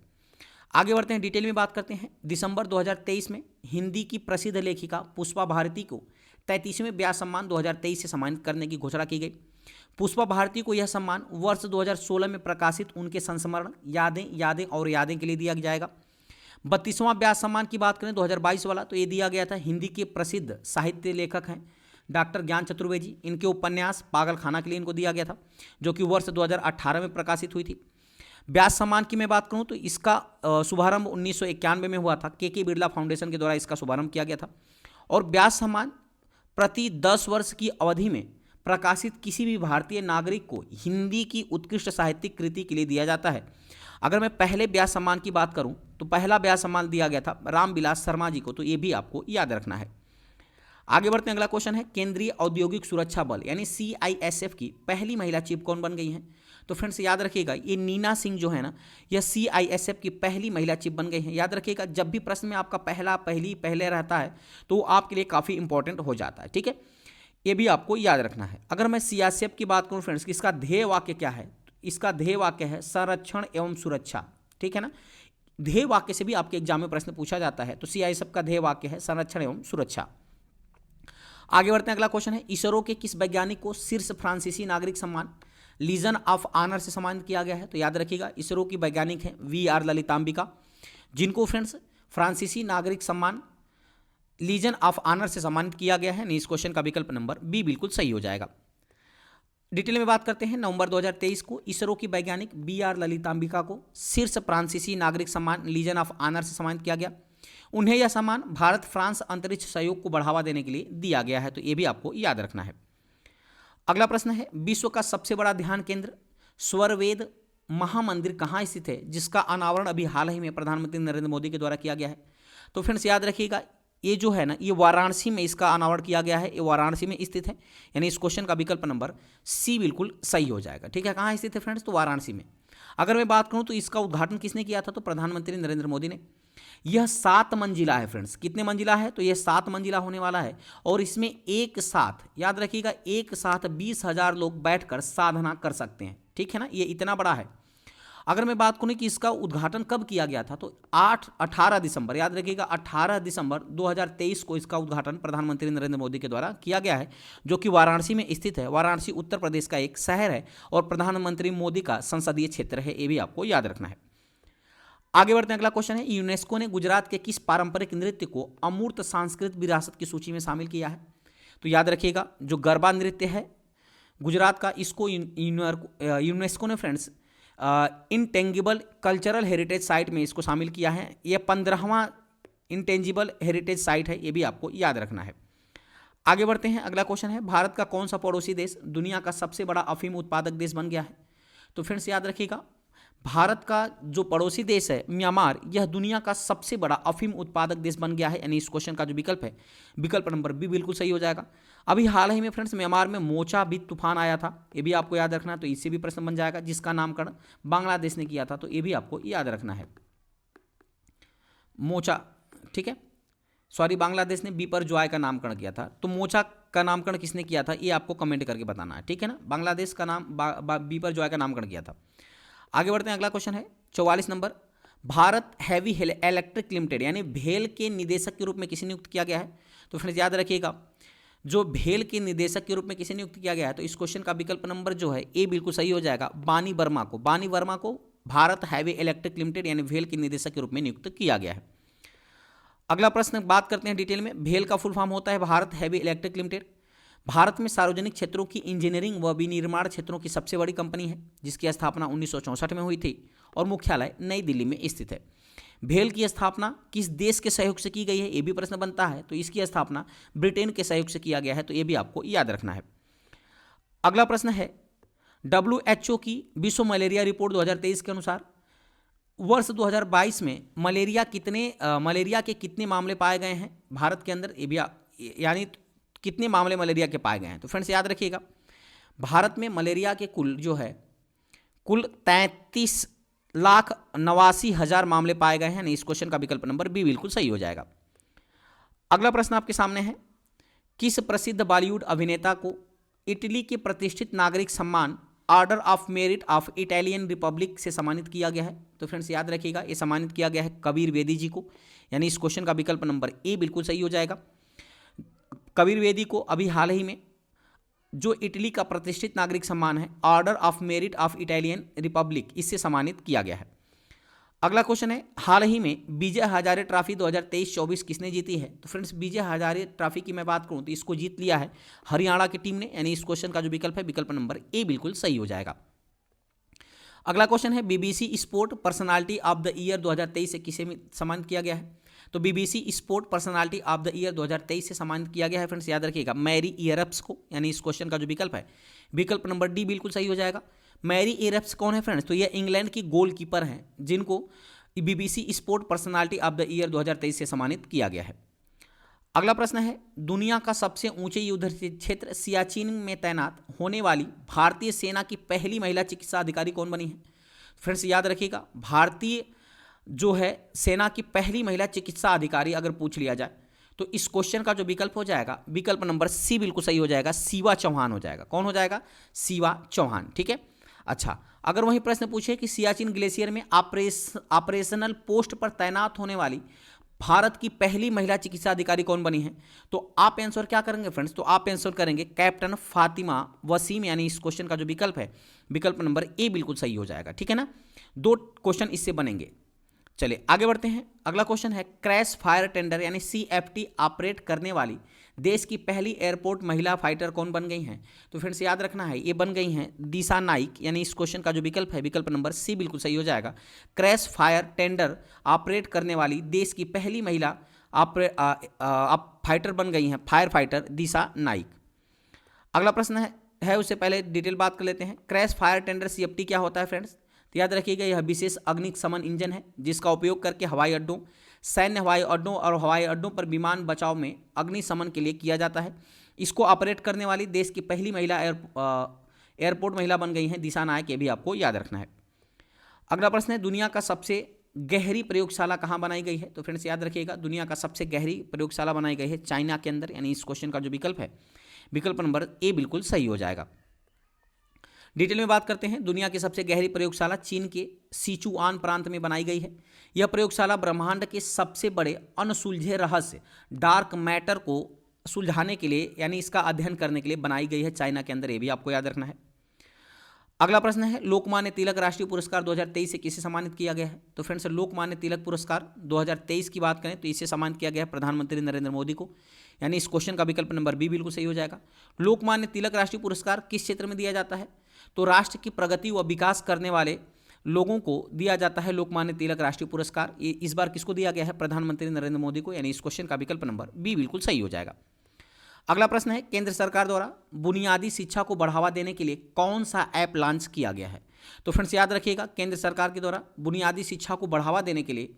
आगे बढ़ते हैं, डिटेल में बात करते हैं। दिसंबर 2023 में हिंदी की प्रसिद्ध लेखिका पुष्पा भारती को 33वें व्यास सम्मान 2023 से सम्मानित करने की घोषणा की गई। पुष्पा भारती को यह सम्मान वर्ष 2016 में प्रकाशित उनके संस्मरण यादें यादें और यादें के लिए दिया जाएगा। 32वां व्यास सम्मान की बात करें 2022 वाला, तो ये दिया गया था हिंदी के प्रसिद्ध साहित्य लेखक हैं डॉक्टर ज्ञान चतुर्वेदी। इनके उपन्यास पागल खाना के लिए इनको दिया गया था, जो कि वर्ष 2018 में प्रकाशित हुई थी। व्यास सम्मान की मैं बात करूं तो इसका शुभारंभ 1991 में हुआ था। के बिरला फाउंडेशन के द्वारा इसका शुभारंभ किया गया था। और व्यास सम्मान प्रति 10 वर्ष की अवधि में प्रकाशित किसी भी भारतीय नागरिक को हिंदी की उत्कृष्ट साहित्यिक कृति के लिए दिया जाता है। अगर मैं पहले व्यास सम्मान की बात करूं तो पहला व्यास सम्मान दिया गया था रामविलास शर्मा जी को, तो ये भी आपको याद रखना है। आगे बढ़ते हैं। अगला क्वेश्चन है केंद्रीय औद्योगिक सुरक्षा बल यानी CISF की पहली महिला चीफ कौन बन गई हैं। तो फ्रेंड्स याद रखिएगा ये नीना सिंह जो है ना, यह CISF की पहली महिला चीफ बन गई हैं। याद रखिएगा जब भी प्रश्न में आपका पहले रहता है तो आपके लिए काफ़ी इंपॉर्टेंट हो जाता है, ठीक है, ये भी आपको याद रखना है। अगर मैं CISF की बात करूँ फ्रेंड्स, इसका ध्येय वाक्य क्या है, इसका ध्येय वाक्य है संरक्षण एवं सुरक्षा, ठीक है ना। ध्येय वाक्य से भी आपके एग्जाम में प्रश्न पूछा जाता है, तो CISF का ध्येय वाक्य है संरक्षण एवं सुरक्षा। आगे बढ़ते हैं। अगला क्वेश्चन है इसरो के किस वैज्ञानिक को शीर्ष फ्रांसीसी नागरिक सम्मान लीजन ऑफ ऑनर से सम्मानित किया गया है। तो याद रखिएगा इसरो की वैज्ञानिक है VR ललितांबिका, जिनको फ्रेंड्स फ्रांसीसी नागरिक सम्मान लीजन ऑफ ऑनर से सम्मानित किया गया है। इस क्वेश्चन का विकल्प नंबर बी बिल्कुल सही हो जाएगा। डिटेल में बात करते हैं। नवंबर 2023 को इसरो की वैज्ञानिक VR ललितांबिका को शीर्ष फ्रांसीसी नागरिक सम्मान लीजन ऑफ ऑनर से सम्मानित किया गया। उन्हें यह सम्मान भारत फ्रांस अंतरिक्ष सहयोग को बढ़ावा देने के लिए दिया गया है, तो ये भी आपको याद रखना है। अगला प्रश्न है, विश्व का सबसे बड़ा ध्यान केंद्र स्वरवेद महामंदिर कहाँ स्थित है, जिसका अनावरण अभी हाल ही में प्रधानमंत्री नरेंद्र मोदी के द्वारा किया गया है। तो फ्रेंड्स याद रखिएगा, ये जो है ना, ये वाराणसी में इसका अनावरण किया गया है, ये वाराणसी में स्थित है, यानी इस क्वेश्चन का विकल्प नंबर सी बिल्कुल सही हो जाएगा। ठीक है, कहाँ स्थित है फ्रेंड्स, तो वाराणसी में। अगर मैं बात करूँ तो इसका उद्घाटन किसने किया था, तो प्रधानमंत्री नरेंद्र मोदी ने। यह 7 मंजिला है फ्रेंड्स, कितने मंजिला है, तो यह 7 मंजिला होने वाला है, और इसमें एक साथ याद रखिएगा, एक साथ 20,000 लोग बैठकर साधना कर सकते हैं। ठीक है ना, ये इतना बड़ा है। अगर मैं बात करूं कि इसका उद्घाटन कब किया गया था, तो 18 दिसंबर, याद रखिएगा 18 दिसंबर 2023 को इसका उद्घाटन प्रधानमंत्री नरेंद्र मोदी के द्वारा किया गया है, जो कि वाराणसी में स्थित है। वाराणसी उत्तर प्रदेश का एक शहर है और प्रधानमंत्री मोदी का संसदीय क्षेत्र है, ये भी आपको याद रखना है। आगे बढ़ते हैं, अगला क्वेश्चन है, यूनेस्को ने गुजरात के किस पारंपरिक नृत्य को अमूर्त सांस्कृतिक विरासत की सूची में शामिल किया है। तो याद रखिएगा, जो गरबा नृत्य है गुजरात का, इसको यूनेस्को ने friends intangible cultural heritage site में इसको शामिल किया है। यह 15वां इंटेंजिबल हेरिटेज साइट है, ये भी आपको याद रखना है। आगे बढ़ते हैं, अगला क्वेश्चन है, भारत का कौन सा पड़ोसी देश दुनिया का सबसे बड़ा अफीम उत्पादक देश बन गया है। तो फ्रेंड्स याद रखिएगा, भारत का जो पड़ोसी देश है म्यांमार, यह दुनिया का सबसे बड़ा अफीम उत्पादक देश बन गया है, यानी इस क्वेश्चन का जो विकल्प है, विकल्प नंबर बी बिल्कुल सही हो जाएगा। अभी हाल ही में फ्रेंड्स म्यांमार में मोचा भी तूफान आया था, ये भी आपको याद रखना है, तो इससे भी प्रश्न बन जाएगा, जिसका नामकरण बांग्लादेश ने किया था, तो ये भी आपको याद रखना है, मोचा। ठीक है, सॉरी, बांग्लादेश ने बिपरजॉय का नामकरण किया था, तो मोचा का नामकरण किसने किया था, ये आपको कमेंट करके बताना है। ठीक है ना, बांग्लादेश का नाम बिपरजॉय का नामकरण किया था। आगे बढ़ते हैं, अगला क्वेश्चन है 44 number, Bharat heavy electric limited यानी भेल के निदेशक के रूप में किसे नियुक्त किया गया है। तो फ्रेंड्स याद रखिएगा, जो भेल के निदेशक के रूप में किसे नियुक्त किया गया है, तो इस क्वेश्चन का विकल्प नंबर जो है ए बिल्कुल सही हो जाएगा, बानी वर्मा को। बानी वर्मा को भारत हैवी इलेक्ट्रिक लिमिटेड यानी भेल के निदेशक के रूप में नियुक्त किया गया है। अगला प्रश्न बात करते हैं डिटेल में। भेल का फुल फॉर्म होता है Bharat heavy electric limited. Bharat में सार्वजनिक क्षेत्रों की इंजीनियरिंग व विनिर्माण क्षेत्रों की सबसे बड़ी कंपनी है, जिसकी स्थापना 1964 में हुई थी और मुख्यालय नई दिल्ली में स्थित है। भेल की स्थापना किस देश के सहयोग से की गई है, ये भी प्रश्न बनता है, तो इसकी स्थापना ब्रिटेन के सहयोग से किया गया है, तो ये भी आपको याद रखना है। अगला प्रश्न है, WHO की विश्व मलेरिया रिपोर्ट 2023 के अनुसार वर्ष 2022 में मलेरिया के कितने मामले पाए गए हैं भारत के अंदर, ये भी यानी कितने मामले मलेरिया के पाए गए हैं। तो फ्रेंड्स याद रखिएगा, भारत में मलेरिया के कुल 33,89,000 मामले पाए गए हैं। इस क्वेश्चन का विकल्प नंबर बी बिल्कुल सही हो जाएगा। अगला प्रश्न आपके सामने है, किस प्रसिद्ध बॉलीवुड अभिनेता को इटली के प्रतिष्ठित नागरिक सम्मान order of merit of Italian Republic से सम्मानित किया गया है। तो फ्रेंड्स याद रखिएगा, ये सम्मानित किया गया है कबीर बेदी जी को, यानी इस क्वेश्चन का विकल्प नंबर ए बिल्कुल सही हो जाएगा। कबीर बेदी को अभी हाल ही में जो इटली का प्रतिष्ठित नागरिक सम्मान है order of merit of Italian Republic, इससे सम्मानित किया गया है। अगला क्वेश्चन है, हाल ही में विजय हजारे ट्रॉफी 2023-24 किसने जीती है। तो फ्रेंड्स विजय हजारे ट्रॉफी की मैं बात करूं तो इसको जीत लिया है हरियाणा की टीम ने, यानी इस क्वेश्चन का जो विकल्प है विकल्प नंबर ए बिल्कुल सही हो जाएगा। अगला क्वेश्चन है, BBC sport personality of the year 2023 से किसे सम्मानित किया गया है। तो BBC sport personality of the year 2023 से सम्मानित किया गया है फ्रेंड्स याद रखिएगा मैरी एरप्स को, यानी इस क्वेश्चन का जो विकल्प है विकल्प नंबर डी बिल्कुल सही हो जाएगा। मैरी एरप्स कौन है फ्रेंड्स, तो यह इंग्लैंड की गोलकीपर हैं जिनको BBC sport personality of the year 2023 से सम्मानित किया गया है। अगला प्रश्न है, दुनिया का सबसे ऊंचे युद्ध क्षेत्र सियाचिन में तैनात होने वाली भारतीय सेना की पहली महिला चिकित्सा अधिकारी कौन बनी है। फ्रेंड्स याद रखिएगा, भारतीय जो है सेना की पहली महिला चिकित्सा अधिकारी अगर पूछ लिया जाए तो इस क्वेश्चन का जो विकल्प हो जाएगा विकल्प नंबर सी बिल्कुल सही हो जाएगा, शिवा चौहान हो जाएगा। कौन हो जाएगा, शिवा चौहान। ठीक है, अच्छा, अगर वही प्रश्न पूछे कि सियाचिन ग्लेशियर में ऑपरेशनल पोस्ट पर तैनात होने वाली भारत की पहली महिला चिकित्सा अधिकारी कौन बनी है, तो आप आंसर क्या करेंगे फ्रेंड्स, तो आप आंसर करेंगे कैप्टन फातिमा वसीम, यानी इस क्वेश्चन का जो विकल्प है विकल्प नंबर ए बिल्कुल सही हो जाएगा। ठीक है ना, 2 क्वेश्चन इससे बनेंगे। चलिए आगे बढ़ते हैं। अगला क्वेश्चन है, क्रैश फायर टेंडर यानी CFT ऑपरेट करने वाली देश की पहली एयरपोर्ट महिला फाइटर कौन बन गई हैं? तो फ्रेंड्स याद रखना है, ये बन गई हैं दिशा नाइक, यानी इस क्वेश्चन का जो विकल्प है, विकल्प नंबर सी बिल्कुल सही हो जाएगा। क्रैश फायर टेंडर ऑपरेट करने वाली देश की पहली महिला फाइटर बन गई हैं, फायर फाइटर दिशा नाइक। अगला प्रश्न है उससे पहले डिटेल बात कर लेते हैं। क्रैश फायर टेंडर CFT क्या होता है फ्रेंड्स? तो याद रखिएगा, यह विशेष अग्निशमन इंजन है जिसका उपयोग करके हवाई अड्डों, सैन्य हवाई अड्डों और हवाई अड्डों पर विमान बचाव में अग्निशमन के लिए किया जाता है। इसको ऑपरेट करने वाली देश की पहली महिला एयरपोर्ट महिला बन गई हैं दिशा नायक, ये भी आपको याद रखना है। अगला प्रश्न है, दुनिया का सबसे गहरी प्रयोगशाला कहाँ बनाई गई है? तो फ्रेंड्स याद रखिएगा, दुनिया का सबसे गहरी प्रयोगशाला बनाई गई है चाइना के अंदर, यानी इस क्वेश्चन का जो विकल्प है, विकल्प नंबर ए बिल्कुल सही हो जाएगा। डिटेल में बात करते हैं, दुनिया की सबसे गहरी प्रयोगशाला चीन के सिचुआन प्रांत में बनाई गई है। यह प्रयोगशाला ब्रह्मांड के सबसे बड़े अनसुलझे रहस्य डार्क मैटर को सुलझाने के लिए, यानी इसका अध्ययन करने के लिए बनाई गई है चाइना के अंदर, ये भी आपको याद रखना है। अगला प्रश्न है, लोकमान्य तिलक राष्ट्रीय पुरस्कार 2023 से किसे सम्मानित किया गया है? तो फ्रेंड्स लोकमान्य तिलक पुरस्कार 2023 की बात करें तो इसे सम्मानित किया गया है प्रधानमंत्री नरेंद्र मोदी को, यानी इस क्वेश्चन का विकल्प नंबर बी बिल्कुल सही हो जाएगा। लोकमान्य तिलक राष्ट्रीय पुरस्कार किस क्षेत्र में दिया जाता है? तो राष्ट्र की प्रगति व विकास करने वाले लोगों को दिया जाता है लोकमान्य तिलक राष्ट्रीय पुरस्कार। इस बार किसको दिया गया है? प्रधानमंत्री नरेंद्र मोदी को, यानी इस क्वेश्चन का विकल्प नंबर बी बिल्कुल सही हो जाएगा। अगला प्रश्न है, केंद्र सरकार द्वारा बुनियादी शिक्षा को बढ़ावा देने के लिए कौन सा ऐप लॉन्च किया गया है? तो फ्रेंड्स याद रखिएगा, केंद्र सरकार के द्वारा बुनियादी शिक्षा को बढ़ावा देने के लिए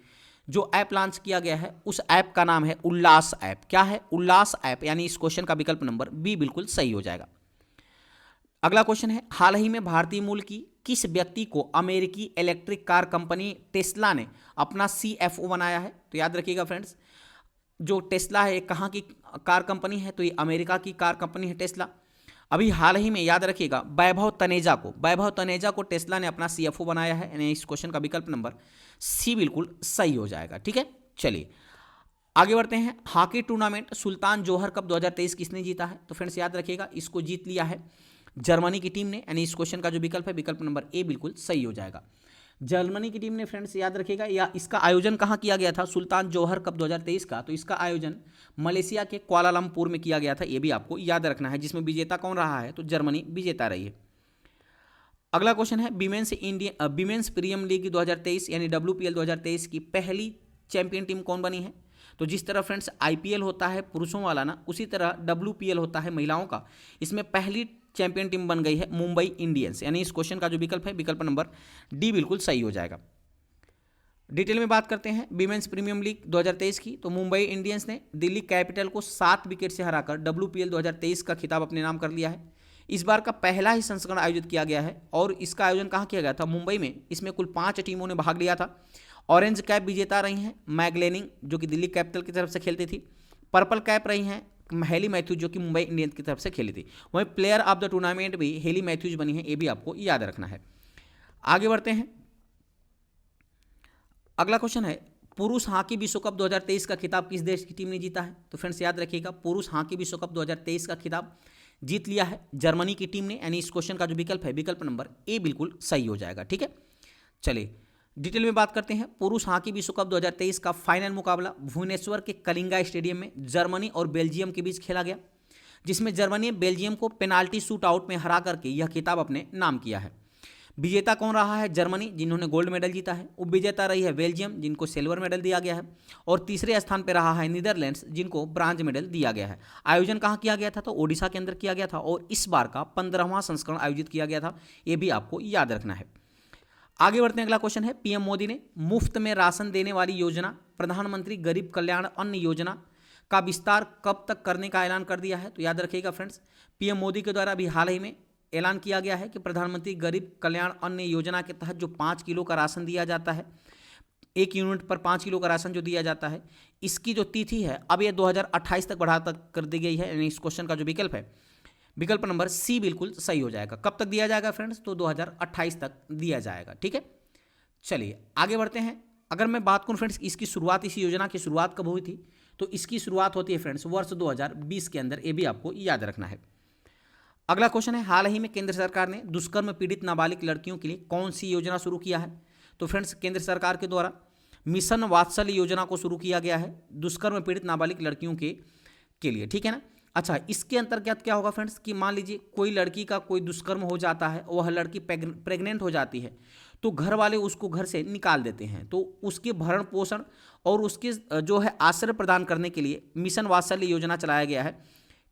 जो ऐप लॉन्च किया गया है उस ऐप का नाम है उल्लास ऐप। क्या है? उल्लास ऐप, यानी इस क्वेश्चन का विकल्प नंबर बी बिल्कुल सही हो जाएगा। अगला क्वेश्चन है, हाल ही में भारतीय मूल की किस व्यक्ति को अमेरिकी इलेक्ट्रिक कार कंपनी टेस्ला ने अपना CFO बनाया है? तो याद रखिएगा फ्रेंड्स, जो टेस्ला है कहाँ की कार कंपनी है? तो ये अमेरिका की कार कंपनी है टेस्ला। अभी हाल ही में याद रखिएगा, वैभव तनेजा को टेस्ला ने अपना CFO बनाया है, यानी इस क्वेश्चन का विकल्प नंबर सी बिल्कुल सही हो जाएगा। ठीक है, चलिए आगे बढ़ते हैं। हॉकी टूर्नामेंट सुल्तान जोहर कप 2023 किसने जीता है? तो फ्रेंड्स याद रखिएगा, इसको जीत लिया है जर्मनी की टीम ने, यानी इस क्वेश्चन का जो विकल्प है, विकल्प नंबर ए बिल्कुल सही हो जाएगा। जर्मनी की टीम ने फ्रेंड्स याद रखिएगा, या इसका आयोजन कहाँ किया गया था? सुल्तान जोहर कप 2023 का, तो इसका आयोजन मलेशिया के कुआलालंपुर में किया गया था, ये भी आपको याद रखना है, जिसमें विजेता कौन रहा है? तो जर्मनी विजेता रही है। अगला क्वेश्चन है, विमेंस प्रीमियर लीग 2023 यानी WPL 2023 की पहली चैंपियन टीम कौन बनी है? तो जिस तरह फ्रेंड्स IPL होता है पुरुषों वाला ना, उसी तरह WPL होता है महिलाओं का। इसमें पहली चैंपियन टीम बन गई है मुंबई इंडियंस, यानी इस क्वेश्चन का जो विकल्प है, विकल्प नंबर डी बिल्कुल सही हो जाएगा। डिटेल में बात करते हैं विमेंस प्रीमियर लीग 2023 की, तो मुंबई इंडियंस ने दिल्ली कैपिटल को 7 विकेट से हराकर WPL 2023 का खिताब अपने नाम कर लिया है। इस बार का पहला ही संस्करण आयोजित किया गया है और इसका आयोजन कहाँ किया गया था? मुंबई में। इसमें कुल 5 टीमों ने भाग लिया था। ऑरेंज कैप विजेता रही हैं मैगलेनिंग, जो कि दिल्ली कैपिटल की तरफ से खेलती थी। पर्पल कैप रही हैं हेली मैथ्यूज, जो कि मुंबई इंडियंस की तरफ से खेली थी। वहीं प्लेयर ऑफ द टूर्नामेंट भी हेली मैथ्यूज बनी है, ये भी आपको याद रखना है। आगे बढ़ते हैं, अगला क्वेश्चन है, पुरुष हॉकी विश्व कप 2023 का खिताब किस देश की टीम ने जीता है? तो फ्रेंड्स याद रखिएगा, पुरुष हॉकी विश्व कप 2023 का खिताब जीत लिया है जर्मनी की टीम ने, यानी इस क्वेश्चन का जो विकल्प है, विकल्प नंबर ए बिल्कुल सही हो जाएगा। ठीक है, चलिए डिटेल में बात करते हैं। पुरुष हॉकी विश्व कप 2023 का फाइनल मुकाबला भुवनेश्वर के कलिंगा स्टेडियम में जर्मनी और बेल्जियम के बीच खेला गया, जिसमें जर्मनी ने बेल्जियम को पेनाल्टी शूट आउट में हरा करके यह खिताब अपने नाम किया है। विजेता कौन रहा है? जर्मनी, जिन्होंने गोल्ड मेडल जीता है। उपविजेता रही है बेल्जियम, जिनको सिल्वर मेडल दिया गया है। और तीसरे स्थान पर रहा है नीदरलैंड्स, जिनको ब्रांज मेडल दिया गया है। आयोजन कहाँ किया गया था? तो ओडिशा के अंदर किया गया था और इस बार का 15वां संस्करण आयोजित किया गया था, ये भी आपको याद रखना है। आगे बढ़ते हैं, अगला क्वेश्चन है, पीएम मोदी ने मुफ्त में राशन देने वाली योजना प्रधानमंत्री गरीब कल्याण अन्न योजना का विस्तार कब तक करने का ऐलान कर दिया है? तो याद रखिएगा फ्रेंड्स, पीएम मोदी के द्वारा अभी हाल ही में ऐलान किया गया है कि प्रधानमंत्री गरीब कल्याण अन्न योजना के तहत जो 5 किलो का राशन दिया जाता है, 1 यूनिट पर 5 किलो का राशन जो दिया जाता है, इसकी जो तिथि है अब यह 2028 तक बढ़ा तक कर दी गई है, यानी इस क्वेश्चन का जो विकल्प है, विकल्प नंबर सी बिल्कुल सही हो जाएगा। कब तक दिया जाएगा फ्रेंड्स? तो 2028 तक दिया जाएगा। ठीक है, चलिए आगे बढ़ते हैं। अगर मैं बात करूं फ्रेंड्स, इसकी शुरुआत, इस योजना की शुरुआत कब हुई थी? तो इसकी शुरुआत होती है फ्रेंड्स वर्ष 2020 के अंदर, ये भी आपको याद रखना है। अगला क्वेश्चन है, हाल ही में केंद्र सरकार ने दुष्कर्म पीड़ित नाबालिग लड़कियों के लिए कौन सी योजना शुरू किया है? तो फ्रेंड्स केंद्र सरकार के द्वारा मिशन वात्सल्य योजना को शुरू किया गया है। दुष्कर्म पीड़ित नाबालिग लड़कियों के लिए, ठीक है ना। अच्छा, इसके अंतर्गत क्या होगा फ्रेंड्स कि मान लीजिए कोई लड़की का कोई दुष्कर्म हो जाता है, वह लड़की प्रेग्नेंट हो जाती है, तो घर वाले उसको घर से निकाल देते हैं, तो उसके भरण पोषण और उसके जो है आश्रय प्रदान करने के लिए मिशन वात्सल्य योजना चलाया गया है।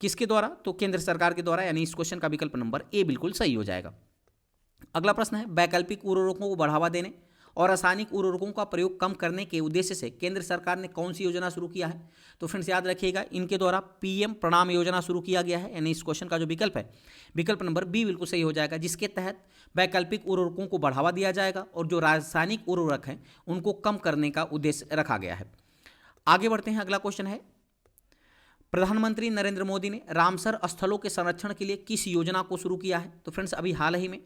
किसके द्वारा? तो केंद्र सरकार के द्वारा, यानी इस क्वेश्चन का विकल्प नंबर ए बिल्कुल सही हो जाएगा। अगला प्रश्न है, वैकल्पिक उर्वरकों को बढ़ावा देने और रासायनिक उर्वरकों का प्रयोग कम करने के उद्देश्य से केंद्र सरकार ने कौन सी योजना शुरू किया है? तो फ्रेंड्स याद रखिएगा, इनके द्वारा पीएम प्रणाम योजना शुरू किया गया है, यानी इस क्वेश्चन का जो विकल्प है विकल्प नंबर बी बिल्कुल सही हो जाएगा, जिसके तहत वैकल्पिक उर्वरकों को बढ़ावा दिया जाएगा और जो रासायनिक उर्वरक हैं उनको कम करने का उद्देश्य रखा गया है। आगे बढ़ते हैं, अगला क्वेश्चन है, प्रधानमंत्री नरेंद्र मोदी ने रामसर स्थलों के संरक्षण के लिए किस योजना को शुरू किया है? तो फ्रेंड्स अभी हाल ही में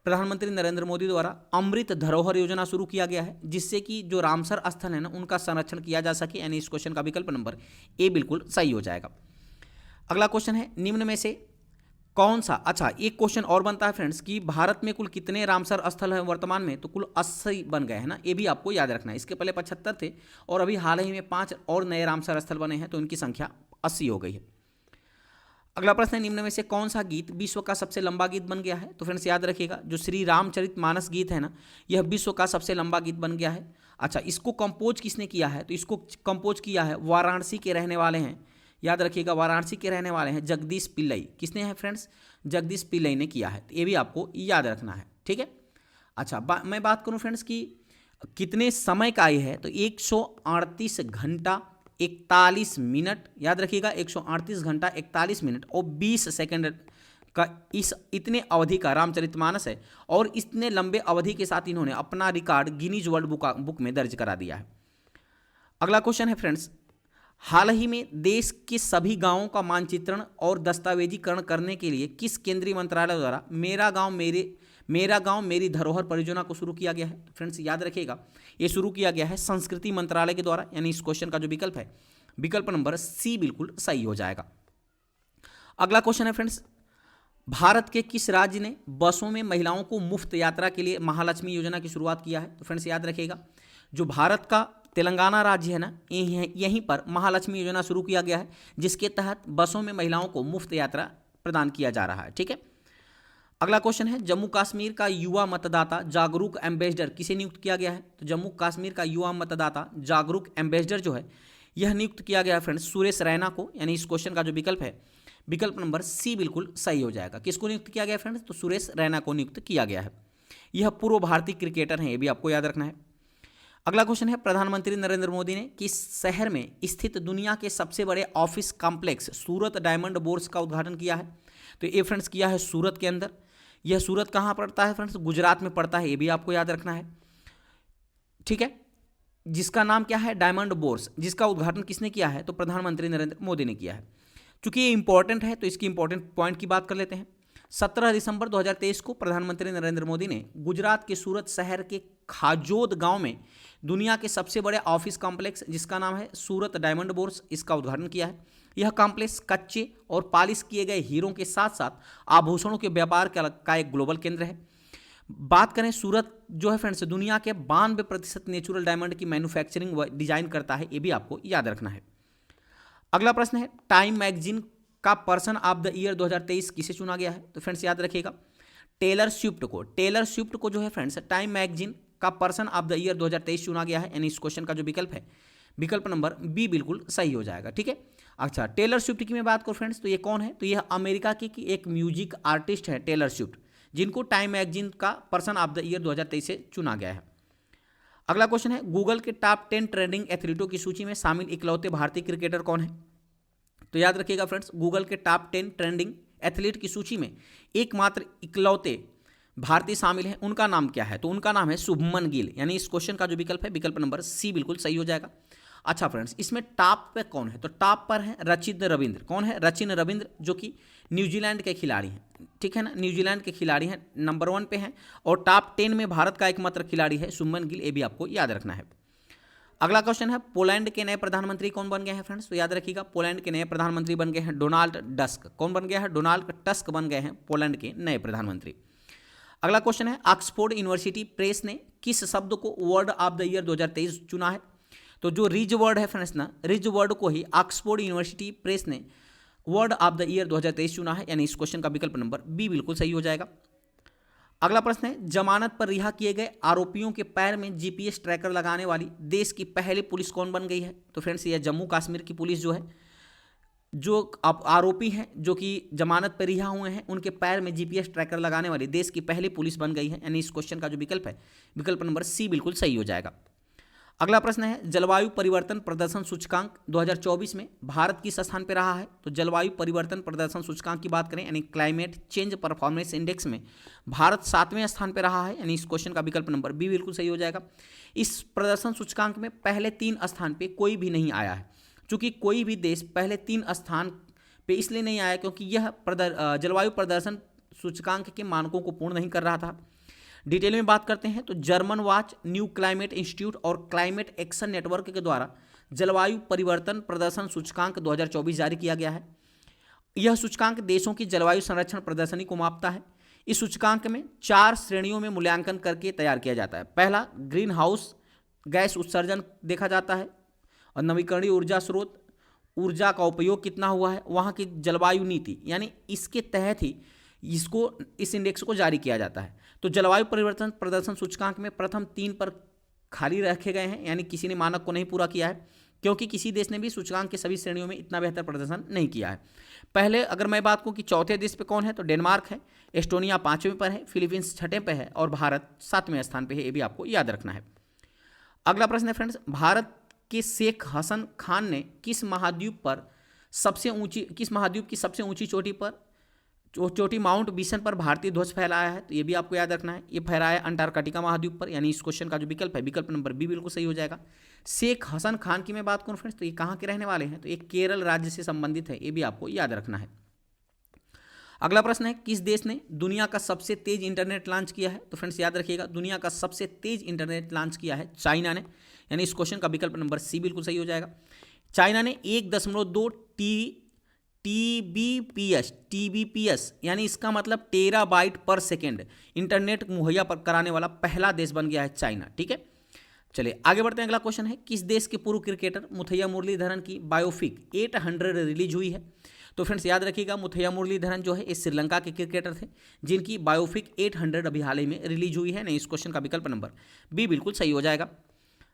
प्रधानमंत्री नरेंद्र मोदी द्वारा अमृत धरोहर योजना शुरू किया गया है, जिससे कि जो रामसर स्थल है ना उनका संरक्षण किया जा सके, यानी इस क्वेश्चन का विकल्प नंबर ए बिल्कुल सही हो जाएगा। अगला क्वेश्चन है, निम्न में से कौन सा, अच्छा एक क्वेश्चन और बनता है फ्रेंड्स कि भारत में कुल कितने रामसर स्थल हैं वर्तमान में? तो कुल 80 बन गए हैं ना, ये भी आपको याद रखना है। इसके पहले 75 थे और अभी हाल ही में 5 और नए रामसर स्थल बने हैं, तो इनकी संख्या 80 हो गई है। अगला प्रश्न है, निम्न में से कौन सा गीत विश्व का सबसे लंबा गीत बन गया है? तो फ्रेंड्स याद रखिएगा, जो श्री रामचरितमानस गीत है ना, यह विश्व का सबसे लंबा गीत बन गया है। अच्छा, इसको कंपोज किसने किया है? तो इसको कंपोज किया है वाराणसी के रहने वाले हैं, याद रखिएगा वाराणसी के रहने वाले हैं जगदीश पिल्लई। किसने है फ्रेंड्स? जगदीश पिल्लई ने किया है, तो ये भी आपको याद रखना है, ठीक है। अच्छा, मैं बात करूँ फ्रेंड्स कि कितने समय का ये है, तो 138 घंटा 41 मिनट, याद रखिएगा 138 घंटा 41 मिनट और 20 सेकंड का इस इतने अवधि का रामचरितमानस है, और इतने लंबे अवधि के साथ इन्होंने अपना रिकॉर्ड गिनीज वर्ल्ड बुक में दर्ज करा दिया है। अगला क्वेश्चन है फ्रेंड्स, हाल ही में देश के सभी गांवों का मानचित्रण और दस्तावेजीकरण करने के लिए किस केंद्रीय मंत्रालय द्वारा मेरा गांव मेरी धरोहर परियोजना को शुरू किया गया है? तो फ्रेंड्स याद रखिएगा, ये शुरू किया गया है संस्कृति मंत्रालय के द्वारा, यानी इस क्वेश्चन का जो विकल्प है विकल्प नंबर सी बिल्कुल सही हो जाएगा। अगला क्वेश्चन है फ्रेंड्स, भारत के किस राज्य ने बसों में महिलाओं को मुफ्त यात्रा के लिए महालक्ष्मी योजना की शुरुआत किया है? तो फ्रेंड्स याद रखिएगा, जो भारत का तेलंगाना राज्य है ना, यहीं पर महालक्ष्मी योजना शुरू किया गया है, जिसके तहत बसों में महिलाओं को मुफ्त यात्रा प्रदान किया जा रहा है, ठीक है। अगला क्वेश्चन है, जम्मू कश्मीर का युवा मतदाता जागरूक एम्बेसडर किसे नियुक्त किया गया है? तो जम्मू कश्मीर का युवा मतदाता जागरूक एम्बेसडर जो है यह नियुक्त किया गया है फ्रेंड्स सुरेश रैना को, यानी इस क्वेश्चन का जो विकल्प है विकल्प नंबर सी बिल्कुल सही हो जाएगा। किसको नियुक्त किया गया फ्रेंड्स? तो सुरेश रैना को नियुक्त किया गया है। यह पूर्व भारतीय क्रिकेटर हैं, ये भी आपको याद रखना है। अगला क्वेश्चन है, प्रधानमंत्री नरेंद्र मोदी ने किस शहर में स्थित दुनिया के सबसे बड़े ऑफिस कॉम्प्लेक्स सूरत डायमंड बोर्स का उद्घाटन किया है? तो ये फ्रेंड्स किया है सूरत के अंदर। यह सूरत कहाँ पड़ता है फ्रेंड्स? गुजरात में पड़ता है, ये भी आपको याद रखना है, ठीक है। जिसका नाम क्या है? डायमंड बोर्स, जिसका उद्घाटन किसने किया है? तो प्रधानमंत्री नरेंद्र मोदी ने किया है। चूंकि ये इंपॉर्टेंट है तो इसकी इंपॉर्टेंट पॉइंट की बात कर लेते हैं। 17 दिसंबर 2023 को प्रधानमंत्री नरेंद्र मोदी ने गुजरात के सूरत शहर के खाजोद गांव में दुनिया के सबसे बड़े ऑफिस कॉम्प्लेक्स जिसका नाम है सूरत डायमंड बोर्स, इसका उद्घाटन किया है। यह कॉम्प्लेक्स कच्चे और पॉलिश किए गए हीरों के साथ साथ आभूषणों के व्यापार का एक ग्लोबल केंद्र है। बात करें, सूरत जो है फ्रेंड्स दुनिया के 92% नेचुरल डायमंड की मैन्युफैक्चरिंग व डिजाइन करता है, ये भी आपको याद रखना है। अगला प्रश्न है, टाइम मैगजीन का पर्सन ऑफ द ईयर 2023 किसे चुना गया है? तो फ्रेंड्स याद रखिएगा, टेलर स्विफ्ट को जो है फ्रेंड्स टाइम मैगजीन का पर्सन ऑफ द ईयर 2023 चुना गया है, यानी इस क्वेश्चन का जो विकल्प है विकल्प नंबर बी बिल्कुल सही हो जाएगा, ठीक है। अच्छा, टेलर स्विफ्ट की मैं बात करूँ फ्रेंड्स तो ये कौन है? तो यह अमेरिका की एक म्यूजिक आर्टिस्ट है टेलर स्विफ्ट, जिनको टाइम मैगजीन का पर्सन ऑफ द ईयर 2023 से चुना गया है। अगला क्वेश्चन है, गूगल के टॉप 10 ट्रेंडिंग एथलीटों की सूची में शामिल इकलौते भारतीय क्रिकेटर कौन है? तो याद रखिएगा फ्रेंड्स, गूगल के टॉप 10 ट्रेंडिंग एथलीट की सूची में एकमात्र इकलौते भारतीय शामिल हैं, उनका नाम क्या है? तो उनका नाम है शुभमन गिल, यानी इस क्वेश्चन का जो विकल्प है विकल्प नंबर सी बिल्कुल सही हो जाएगा। अच्छा फ्रेंड्स, इसमें टॉप पे कौन है? तो टॉप पर है रचिन रविंद्र। कौन है? रचिन रविंद्र, जो कि न्यूजीलैंड के खिलाड़ी हैं, ठीक है ना, न्यूजीलैंड के खिलाड़ी हैं, नंबर 1 पे हैं। और टॉप 10 में भारत का एकमात्र खिलाड़ी है शुभमन गिल, ये भी आपको याद रखना है। अगला क्वेश्चन है, पोलैंड के नए प्रधानमंत्री कौन बन गए हैं फ्रेंड्स? तो याद रखिएगा, पोलैंड के नए प्रधानमंत्री बन गए हैं डोनाल्ड टस्क। कौन बन गया है? डोनाल्ड टस्क बन गए हैं पोलैंड के नए प्रधानमंत्री। अगला क्वेश्चन है, ऑक्सफोर्ड यूनिवर्सिटी प्रेस ने किस शब्द को वर्ड ऑफ द ईयर 2023 चुना है? तो जो रिज वर्ड है फ्रेंड्स ना, रिज वर्ड को ही ऑक्सफोर्ड यूनिवर्सिटी प्रेस ने वर्ड ऑफ द ईयर 2023 चुना है, यानी इस क्वेश्चन का विकल्प नंबर बी बिल्कुल सही हो जाएगा। अगला प्रश्न है, जमानत पर रिहा किए गए आरोपियों के पैर में जीपीएस ट्रैकर लगाने वाली देश की पहली पुलिस कौन बन गई है? तो फ्रेंड्स यह जम्मू कश्मीर की पुलिस जो है, जो आरोपी हैं जो कि जमानत पर रिहा हुए हैं, उनके पैर में जीपीएस ट्रैकर लगाने वाली देश की पहली पुलिस बन गई है, यानी इस क्वेश्चन का जो विकल्प है विकल्प नंबर सी बिल्कुल सही हो जाएगा। अगला प्रश्न है, जलवायु परिवर्तन प्रदर्शन सूचकांक 2024 में भारत किस स्थान पर रहा है? तो जलवायु परिवर्तन प्रदर्शन सूचकांक की बात करें यानी क्लाइमेट चेंज परफॉर्मेंस इंडेक्स में भारत 7वें स्थान पर रहा है, यानी इस क्वेश्चन का विकल्प नंबर बी बिल्कुल सही हो जाएगा। इस प्रदर्शन सूचकांक में पहले 3 स्थान पर कोई भी नहीं आया है। चूंकि कोई भी देश पहले 3 स्थान पे इसलिए नहीं आया क्योंकि यह जलवायु प्रदर्शन सूचकांक के मानकों को पूर्ण नहीं कर रहा था। डिटेल में बात करते हैं तो German watch, new climate institute और क्लाइमेट एक्शन नेटवर्क के द्वारा जलवायु परिवर्तन प्रदर्शन सूचकांक 2024 जारी किया गया है। यह सूचकांक देशों की जलवायु संरक्षण प्रदर्शनी को मापता है। इस सूचकांक में 4 श्रेणियों में मूल्यांकन करके तैयार किया जाता है। पहला, ग्रीन हाउस गैस उत्सर्जन देखा जाता है और नवीकरणीय ऊर्जा स्रोत, ऊर्जा का उपयोग कितना हुआ है, वहाँ की जलवायु नीति, यानी इसके तहत ही इस इंडेक्स को जारी किया जाता है। तो जलवायु परिवर्तन प्रदर्शन सूचकांक में प्रथम 3 पर खाली रखे गए हैं, यानी किसी ने मानक को नहीं पूरा किया है, क्योंकि किसी देश ने भी सूचकांक के सभी श्रेणियों में इतना बेहतर प्रदर्शन नहीं किया है। पहले अगर मैं बात करूँ कि चौथे देश पे कौन है, तो डेनमार्क है, एस्टोनिया 5वें पर है, फिलीपींस 6ठे पे है और भारत 7वें स्थान पर है। ये भी आपको याद रखना है। अगला प्रश्न है फ्रेंड्स, भारत के शेख हसन खान ने किस महाद्वीप की सबसे ऊंची चोटी माउंट बिशन पर भारतीय ध्वज फहराया है? तो ये भी आपको याद रखना है। ये फहराया अंटार्कटिका महाद्वीप पर, यानी इस क्वेश्चन का जो विकल्प है विकल्प नंबर बी बिल्कुल सही हो जाएगा। शेख हसन खान की मैं बात करूं फ्रेंड्स, तो ये कहाँ के रहने वाले हैं? तो ये केरल राज्य से संबंधित है। ये भी आपको याद रखना है। अगला प्रश्न है, किस देश ने दुनिया का सबसे तेज इंटरनेट लॉन्च किया है? तो फ्रेंड्स याद रखिएगा, दुनिया का सबसे तेज इंटरनेट लॉन्च किया है चाइना ने, यानी इस क्वेश्चन का विकल्प नंबर सी बिल्कुल सही हो जाएगा। चाइना ने 1.2 टीबीपीएस यानी इसका मतलब टेराबाइट पर सेकेंड इंटरनेट मुहैया कराने वाला पहला देश बन गया है चाइना। ठीक है, चलिए आगे बढ़ते हैं। अगला क्वेश्चन है, किस देश के पूर्व क्रिकेटर मुथैया मुरलीधरन की बायोपिक 800 रिलीज हुई है? तो फ्रेंड्स याद रखिएगा, मुथैया मुरलीधरन जो है ये श्रीलंका के क्रिकेटर थे, जिनकी बायोपिक 800 अभी हाल ही में रिलीज हुई है। नहीं, इस क्वेश्चन का विकल्प नंबर बी बिल्कुल सही हो जाएगा।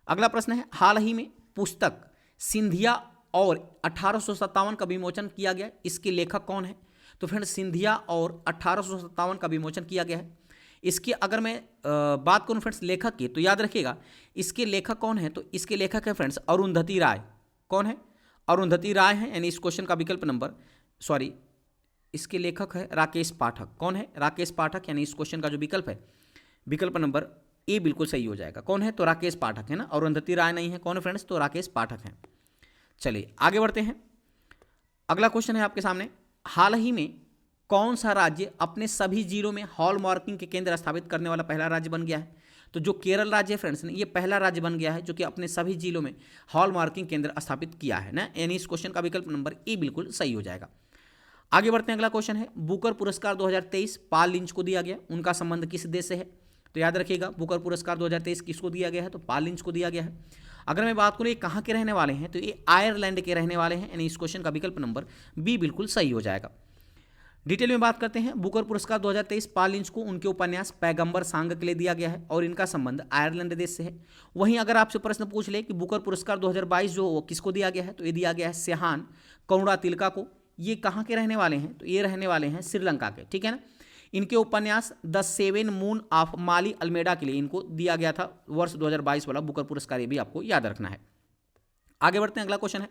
अगला प्रश्न है, हाल ही में पुस्तक सिंधिया और 1857 का विमोचन किया गया, इसके लेखक कौन है? तो फ्रेंड्स सिंधिया और 1857 का विमोचन किया गया है। इसकी अगर मैं बात करूं फ्रेंड्स लेखक की, तो याद रखिएगा इसके लेखक कौन है? तो इसके लेखक है फ्रेंड्स अरुंधति राय। कौन है? अरुंधति राय है, यानी इस क्वेश्चन का विकल्प नंबर इसके लेखक है राकेश पाठक। कौन है? राकेश पाठक, यानी इस क्वेश्चन का जो विकल्प है विकल्प नंबर ए बिल्कुल सही हो जाएगा। कौन है? तो राकेश पाठक है ना, अरुंधति राय नहीं है। कौन है फ्रेंड्स? तो राकेश पाठक हैं। चलिए आगे बढ़ते हैं। अगला क्वेश्चन है आपके सामने, हाल ही में कौन सा राज्य अपने सभी जिलों में हॉल मार्किंग के केंद्र स्थापित करने वाला पहला राज्य बन गया है? तो जो केरल राज्य है फ्रेंड्स, ये पहला राज्य बन गया है जो कि अपने सभी जिलों में हॉल मार्किंग केंद्र स्थापित किया है ना, यानी इस क्वेश्चन का विकल्प नंबर ए बिल्कुल सही हो जाएगा। आगे बढ़ते हैं। अगला क्वेश्चन है, बुकर पुरस्कार 2023 पॉल लिंच को दिया गया, उनका संबंध किस देश से है? तो याद रखिएगा, बुकर पुरस्कार 2023 किसको दिया गया है? तो पॉल लिंच को दिया गया है। अगर मैं बात करूँ ये कहाँ के रहने वाले हैं, तो ये आयरलैंड के रहने वाले हैं, यानी इस क्वेश्चन का विकल्प नंबर बी बिल्कुल सही हो जाएगा। डिटेल में बात करते हैं, बुकर पुरस्कार 2023 पॉल लिंच को उनके उपन्यास पैगंबर सांग के लिए दिया गया है और इनका संबंध आयरलैंड देश से है। वहीं अगर आपसे प्रश्न पूछ ले कि बुकर पुरस्कार 2022 जो वो किसको दिया गया है, तो ये दिया गया है सेहान करुणा तिलका को। ये कहाँ के रहने वाले हैं? तो ये रहने वाले हैं श्रीलंका के। ठीक है ना। इनके उपन्यास the 7 moon of Maali Almeida के लिए इनको दिया गया था वर्ष 2022 वाला बुकर पुरस्कार, ये भी आपको याद रखना है। आगे बढ़ते हैं। अगला क्वेश्चन है,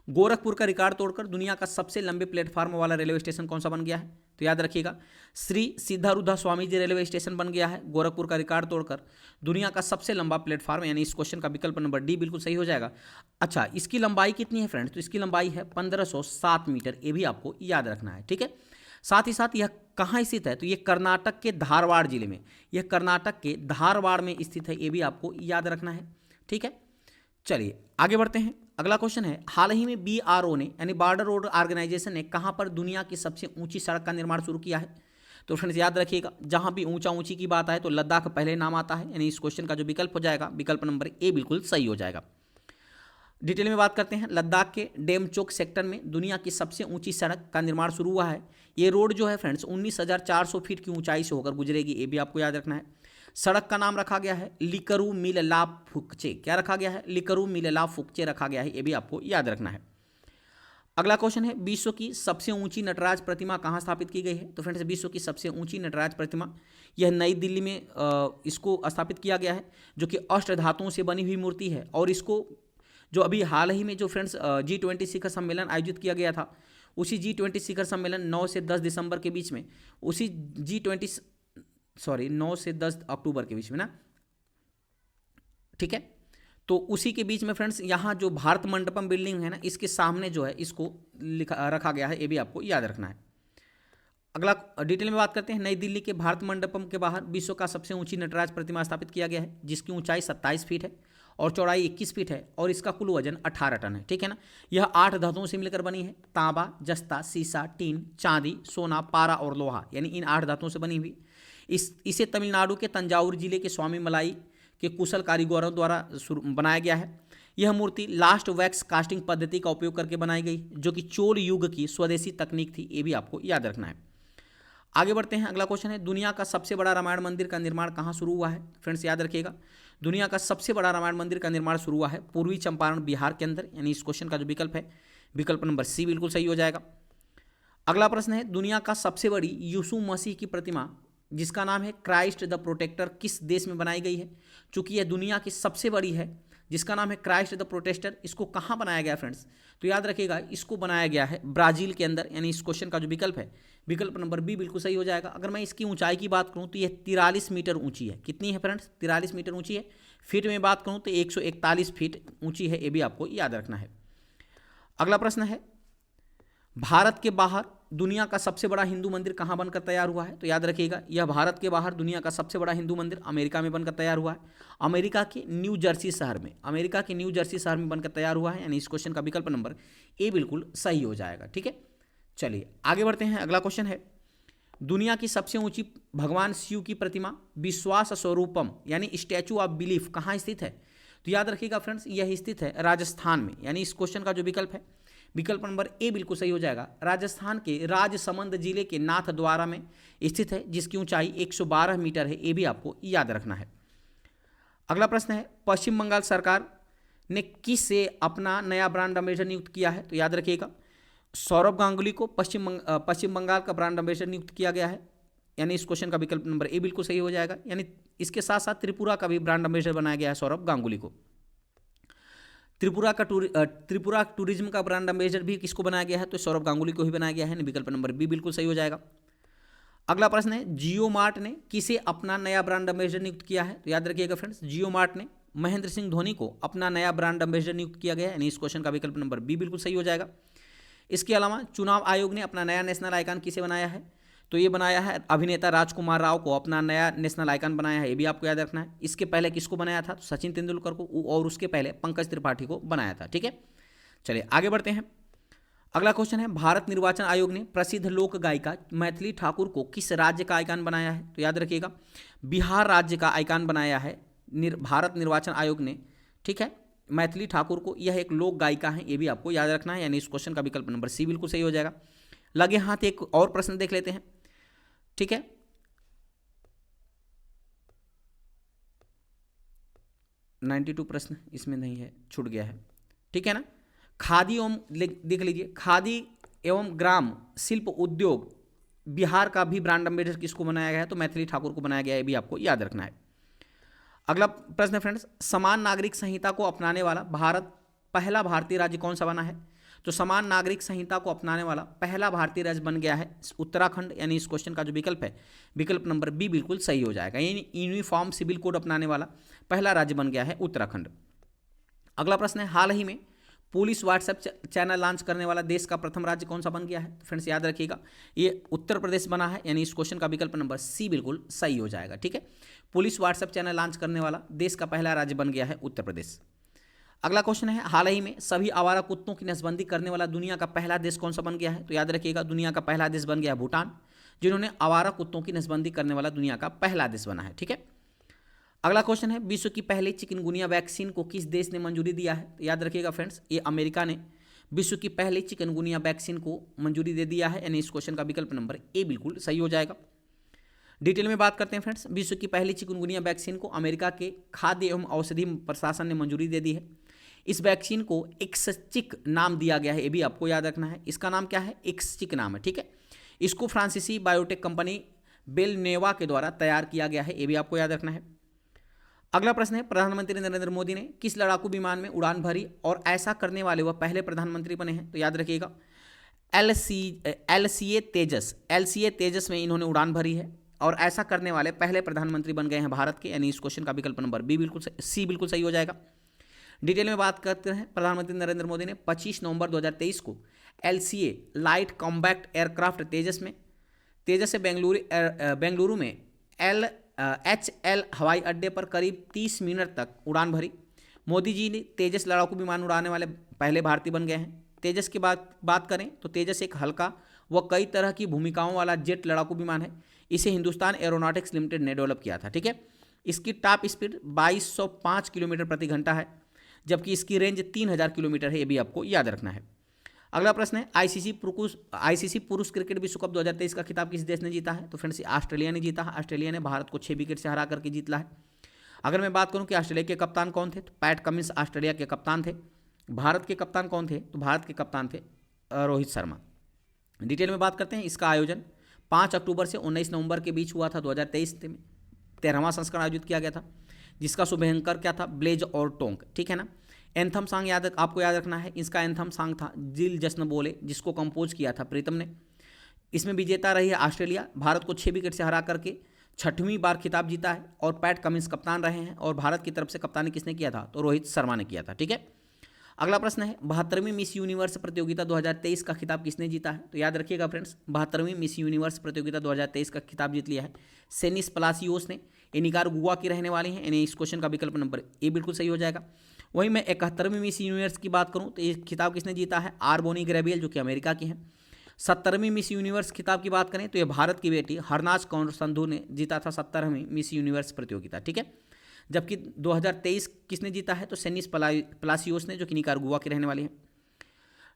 गोरखपुर का रिकॉर्ड तोड़कर दुनिया का सबसे लंबे प्लेटफार्म वाला रेलवे स्टेशन कौन सा बन गया है? तो याद रखिएगा, श्री सिद्धारूढ़ा स्वामी जी रेलवे स्टेशन बन गया है गोरखपुर का रिकॉर्ड तोड़कर दुनिया का सबसे लंबा प्लेटफार्म, यानी इस क्वेश्चन का विकल्प नंबर डी बिल्कुल सही हो जाएगा। अच्छा, इसकी लंबाई कितनी है फ्रेंड्स? तो इसकी लंबाई है 1507 मीटर, ये भी आपको याद रखना है। ठीक है, साथ ही साथ यह कहाँ स्थित है? तो ये कर्नाटक के धारवाड़ जिले में, यह कर्नाटक के धारवाड़ में स्थित है, ये भी आपको याद रखना है। ठीक है, चलिए आगे बढ़ते हैं। अगला क्वेश्चन है, हाल ही में BRO ने यानी बॉर्डर रोड ऑर्गेनाइजेशन ने कहाँ पर दुनिया की सबसे ऊंची सड़क का निर्माण शुरू किया है? तो फ्रेंड्स याद रखिएगा, जहाँ भी ऊंची की बात आए तो लद्दाख पहले नाम आता है, यानी इस क्वेश्चन का जो विकल्प हो जाएगा विकल्प नंबर ए बिल्कुल सही हो जाएगा। डिटेल में बात करते हैं, लद्दाख के डेमचोक सेक्टर में दुनिया की सबसे ऊंची सड़क का निर्माण शुरू हुआ है। ये रोड जो है फ्रेंड्स 19,400 फीट की ऊंचाई से होकर गुजरेगी, ये भी आपको याद रखना है। सड़क का नाम रखा गया है लिकरू मिलला फुकचे। क्या रखा गया है? लिकरू मिलला फुकचे रखा गया है, ये भी आपको याद रखना है। अगला क्वेश्चन है, विश्व की सबसे ऊंची नटराज प्रतिमा कहाँ स्थापित की गई है? तो फ्रेंड्स विश्व की सबसे ऊंची नटराज प्रतिमा यह नई दिल्ली में इसको स्थापित किया गया है, जो कि अष्ट धातुओं से बनी हुई मूर्ति है। और इसको जो अभी हाल ही में जो फ्रेंड्स G20 शिखर सम्मेलन आयोजित किया गया था, उसी G20 शिखर सम्मेलन 9 से 10 दिसंबर के बीच में, उसी G20 9 से 10 अक्टूबर के बीच में ना, ठीक है, तो उसी के बीच में फ्रेंड्स यहाँ जो भारत मंडपम बिल्डिंग है ना, इसके सामने जो है इसको रखा गया है, ये भी आपको याद रखना है। अगला डिटेल में बात करते हैं, नई दिल्ली के भारत मंडपम के बाहर विश्व का सबसे ऊंची नटराज प्रतिमा स्थापित किया गया है, जिसकी ऊंचाई 27 फीट है और चौड़ाई 21 फीट है और इसका कुल वजन 18 टन है, ठीक है ना। यह 8 धातुओं से मिलकर बनी है, तांबा, जस्ता, सीसा, टीन, चांदी, सोना, पारा और लोहा, यानी इन 8 धातुओं से बनी हुई। इसे तमिलनाडु के तंजावुर जिले के स्वामी मलाई के कुशल कारीगरों द्वारा बनाया गया है। यह मूर्ति लास्ट वैक्स कास्टिंग पद्धति का उपयोग करके बनाई गई, जो कि चोल युग की स्वदेशी तकनीक थी, ये भी आपको याद रखना है। आगे बढ़ते हैं, अगला क्वेश्चन है, दुनिया का सबसे बड़ा रामायण मंदिर का निर्माण कहाँ शुरू हुआ है? फ्रेंड्स याद रखिएगा, दुनिया का सबसे बड़ा रामायण मंदिर का निर्माण शुरू हुआ है पूर्वी चंपारण बिहार के अंदर, यानी इस क्वेश्चन का जो विकल्प है, विकल्प नंबर सी बिल्कुल सही हो जाएगा। अगला प्रश्न है, दुनिया का सबसे बड़ी यीशु मसीह की प्रतिमा जिसका नाम है क्राइस्ट द प्रोटेक्टर किस देश में बनाई गई है? चूंकि यह दुनिया की सबसे बड़ी है, जिसका नाम है क्राइस्ट द प्रोटेक्टर, इसको कहाँ बनाया गया फ्रेंड्स? तो याद रखिएगा, इसको बनाया गया है ब्राजील के अंदर, यानी इस क्वेश्चन का जो विकल्प है, विकल्प नंबर बी बिल्कुल सही हो जाएगा। अगर मैं इसकी ऊंचाई की बात करूं तो यह 43 मीटर ऊंची है। कितनी है फ्रेंड्स? 43 मीटर ऊंची है। फीट में बात करूं तो 141 फीट ऊंची है, ये भी आपको याद रखना है। अगला प्रश्न है, भारत के बाहर दुनिया का सबसे बड़ा हिंदू मंदिर कहाँ बनकर तैयार हुआ है? तो याद रखिएगा, यह भारत के बाहर दुनिया का सबसे बड़ा हिंदू मंदिर अमेरिका में बनकर तैयार हुआ है। अमेरिका के न्यू जर्सी शहर में, अमेरिका के न्यू जर्सी शहर में बनकर तैयार हुआ है, यानी इस क्वेश्चन का विकल्प नंबर ए बिल्कुल सही हो जाएगा, ठीक है। चलिए आगे बढ़ते हैं, अगला क्वेश्चन है, दुनिया की सबसे ऊंची भगवान शिव की प्रतिमा विश्वास स्वरूपम यानी स्टैचू ऑफ बिलीफ कहाँ स्थित है? तो याद रखिएगा फ्रेंड्स, यह स्थित है राजस्थान में, यानी इस क्वेश्चन का जो विकल्प है, विकल्प नंबर ए बिल्कुल सही हो जाएगा। राजस्थान के राजसमंद जिले के नाथद्वारा में स्थित है, जिसकी ऊंचाई 112 मीटर है, ये भी आपको याद रखना है। अगला प्रश्न है, पश्चिम बंगाल सरकार ने किस से अपना नया ब्रांड एम्बेसडर नियुक्त किया है? तो याद रखिएगा, सौरभ गांगुली को पश्चिम बंगाल का ब्रांड एम्बेसडर नियुक्त किया गया है, यानी इस क्वेश्चन का विकल्प नंबर ए बिल्कुल सही हो जाएगा। यानी इसके साथ साथ त्रिपुरा का भी ब्रांड एम्बेसडर बनाया गया है सौरभ गांगुली को। त्रिपुरा टूरिज्म का ब्रांड एम्बेसडर भी किसको बनाया गया है? तो सौरभ गांगुली को ही बनाया गया है, विकल्प नंबर बी बिल्कुल सही हो जाएगा। अगला प्रश्न है, जियो मार्ट ने किसे अपना नया ब्रांड एम्बेसडर नियुक्त किया है? तो याद रखिएगा फ्रेंड्स, जियो मार्ट ने महेंद्र सिंह धोनी को अपना नया ब्रांड एम्बेसडर नियुक्त किया गया है, यानी इस क्वेश्चन का विकल्प नंबर बी बिल्कुल सही हो जाएगा। इसके अलावा चुनाव आयोग ने अपना नया नेशनल आइकन किसे बनाया है? तो ये बनाया है अभिनेता राजकुमार राव को अपना नया नेशनल आइकन बनाया है, ये भी आपको याद रखना है। इसके पहले किसको बनाया था? तो सचिन तेंदुलकर को, और उसके पहले पंकज त्रिपाठी को बनाया था, ठीक है। चलिए आगे बढ़ते हैं, अगला क्वेश्चन है, भारत निर्वाचन आयोग ने प्रसिद्ध लोक गायिका मैथिली ठाकुर को किस राज्य का आइकन बनाया है? तो याद रखिएगा, बिहार राज्य का आइकन बनाया है भारत निर्वाचन आयोग ने, ठीक है, मैथिली ठाकुर को। यह एक लोक गायिका है, ये भी आपको याद रखना है, यानी इस क्वेश्चन का विकल्प नंबर सी बिल्कुल सही हो जाएगा। लगे हाथ एक और प्रश्न देख लेते हैं, ठीक है। नाइन्टी 92 प्रश्न इसमें नहीं है, छूट गया है, ठीक है ना। खादी एवं देख लीजिए, खादी एवं ग्राम शिल्प उद्योग बिहार का भी ब्रांड एम्बेसडर किसको बनाया गया है? तो मैथिली ठाकुर को बनाया गया है, ये भी आपको याद रखना है। अगला प्रश्न है फ्रेंड्स, समान नागरिक संहिता को अपनाने वाला पहला भारतीय राज्य कौन सा बना है? तो समान नागरिक संहिता को अपनाने वाला पहला भारतीय राज्य बन गया है उत्तराखंड, यानी इस क्वेश्चन का जो विकल्प है, विकल्प नंबर बी बिल्कुल सही हो जाएगा, यानी यूनिफॉर्म सिविल कोड अपनाने वाला पहला राज्य बन गया है उत्तराखंड। अगला प्रश्न है, हाल ही में पुलिस व्हाट्सएप चैनल लॉन्च करने वाला देश का प्रथम राज्य कौन सा बन गया है? तो फ्रेंड्स याद रखिएगा, ये उत्तर प्रदेश बना है, यानी इस क्वेश्चन का विकल्प नंबर सी बिल्कुल सही हो जाएगा, ठीक है। पुलिस व्हाट्सएप चैनल लॉन्च करने वाला देश का पहला राज्य बन गया है उत्तर प्रदेश। अगला क्वेश्चन है, हाल ही में सभी आवारा कुत्तों की नसबंदी करने वाला दुनिया का पहला देश कौन सा बन गया है? तो याद रखिएगा, दुनिया का पहला देश बन गया है भूटान, जिन्होंने आवारा कुत्तों की नसबंदी करने वाला दुनिया का पहला देश बना है, ठीक है। अगला क्वेश्चन है, विश्व की पहली चिकनगुनिया वैक्सीन को किस देश ने मंजूरी दिया है? तो याद रखिएगा फ्रेंड्स, ये अमेरिका ने विश्व की पहली चिकनगुनिया वैक्सीन को मंजूरी दे दिया है, यानी इस क्वेश्चन का विकल्प नंबर ए बिल्कुल सही हो जाएगा। डिटेल में बात करते हैं फ्रेंड्स, विश्व की पहली चिकनगुनिया वैक्सीन को अमेरिका के खाद्य एवं औषधि प्रशासन ने मंजूरी दे दी है। इस वैक्सीन को एक्सचिक नाम दिया गया है, ये भी आपको याद रखना है। इसका नाम क्या है? एक्सचिक नाम है, ठीक है। इसको फ्रांसीसी बायोटेक कंपनी बेलनेवा के द्वारा तैयार किया गया है, ये भी आपको याद रखना है। अगला प्रश्न है, प्रधानमंत्री नरेंद्र मोदी ने किस लड़ाकू विमान में उड़ान भरी और ऐसा करने वाले वह पहले प्रधानमंत्री बने हैं? तो याद रखिएगा LCA तेजस में इन्होंने उड़ान भरी है और ऐसा करने वाले पहले प्रधानमंत्री बन गए हैं भारत के, यानी इस क्वेश्चन का विकल्प नंबर सी बिल्कुल सही हो जाएगा। डिटेल में बात करते हैं, प्रधानमंत्री नरेंद्र मोदी ने 25 नवंबर 2023 को LCA लाइट कॉम्बैक्ट एयरक्राफ्ट तेजस से बेंगलुरु में HL हवाई अड्डे पर करीब 30 मिनट तक उड़ान भरी। मोदी जी ने तेजस लड़ाकू विमान उड़ाने वाले पहले भारतीय बन गए हैं। तेजस की बात करें तो तेजस एक हल्का व कई तरह की भूमिकाओं वाला जेट लड़ाकू विमान है। इसे हिंदुस्तान एरोनॉटिक्स लिमिटेड ने डेवलप किया था, ठीक है। इसकी टॉप स्पीड 2205 किलोमीटर प्रति घंटा है, जबकि इसकी रेंज 3000 किलोमीटर है, ये भी आपको याद रखना है। अगला प्रश्न है, आईसीसी पुरुष क्रिकेट विश्व कप 2023 का खिताब किस देश ने जीता है? तो फ्रेंड्स ऑस्ट्रेलिया ने जीता है। ऑस्ट्रेलिया ने भारत को 6 विकेट से हरा करके जीतला है। अगर मैं बात करूं कि ऑस्ट्रेलिया के कप्तान कौन थे, तो पैट कमिंस ऑस्ट्रेलिया के कप्तान थे। भारत के कप्तान कौन थे? तो भारत के कप्तान थे रोहित शर्मा। डिटेल में बात करते हैं, इसका आयोजन 5 अक्टूबर से 19 नवंबर के बीच हुआ था। 2023 में 13वां संस्करण आयोजित किया गया था, जिसका शुभ एंकर क्या था? ब्लेज और टोंक, ठीक है ना। एंथम सॉन्ग आपको याद रखना है, इसका एंथम सॉन्ग था दिल जश्न बोले, जिसको कंपोज किया था प्रीतम ने। इसमें विजेता रही है ऑस्ट्रेलिया, भारत को 6 विकेट से हरा करके 6वीं बार खिताब जीता है और पैट कमिंस कप्तान रहे हैं। और भारत की तरफ से कप्तानी किसने किया था? तो रोहित शर्मा ने किया था, ठीक है। अगला प्रश्न है, 72वीं मिस यूनिवर्स प्रतियोगिता 2023 का खिताब किसने जीता है? तो याद रखिएगा फ्रेंड्स, 72वीं मिस यूनिवर्स प्रतियोगिता 2023 का खिताब जीत लिया है सेनिस पलासियोस ने। ये निकारागुआ की रहने वाली हैं, यानी इस क्वेश्चन का विकल्प नंबर ए बिल्कुल सही हो जाएगा। वहीं मैं 71वीं मिस यूनिवर्स की बात करूं तो ये खिताब किसने जीता है? आरबोनी ग्रेबियल, जो कि अमेरिका की हैं। 70वीं मिस यूनिवर्स खिताब की बात करें तो ये भारत की बेटी हरनाज कौर संधू ने जीता था 70वीं मिस यूनिवर्स प्रतियोगिता, ठीक है। जबकि 2023 किसने जीता है? तो सेनिस पलासियोस ने, जो कि निकारागुआ की रहने वाली है।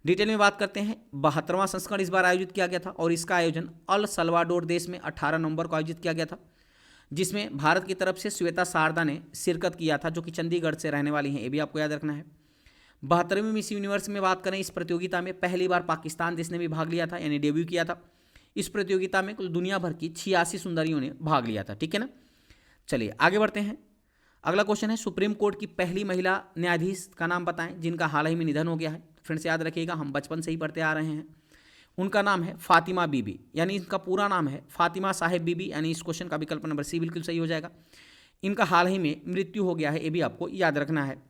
डिटेल में बात करते हैं, 72वां संस्करण इस बार आयोजित किया गया था और इसका आयोजन अल सल्वाडोर देश में 18 नवंबर को आयोजित किया गया था, जिसमें भारत की तरफ से श्वेता शारदा ने शिरकत किया था, जो कि चंडीगढ़ से रहने वाली हैं, ये भी आपको याद रखना है। 72वीं मिस यूनिवर्स में बात करें, इस प्रतियोगिता में पहली बार पाकिस्तान देश ने भी भाग लिया था, यानी डेब्यू किया था। इस प्रतियोगिता में कुल दुनिया भर की 86 सुंदरियों ने भाग लिया था, ठीक है ना। चलिए आगे बढ़ते हैं। अगला क्वेश्चन है, सुप्रीम कोर्ट की पहली महिला न्यायाधीश का नाम बताएं जिनका हाल ही में निधन हो गया है। फ्रेंड्स याद रखिएगा, हम बचपन से ही पढ़ते आ रहे हैं। उनका नाम है फातिमा बीबी, यानी इनका पूरा नाम है फातिमा साहेब बीबी, यानी इस क्वेश्चन का विकल्प नंबर सी बिल्कुल सही हो जाएगा। इनका हाल ही में मृत्यु हो गया है, ये भी आपको याद रखना है।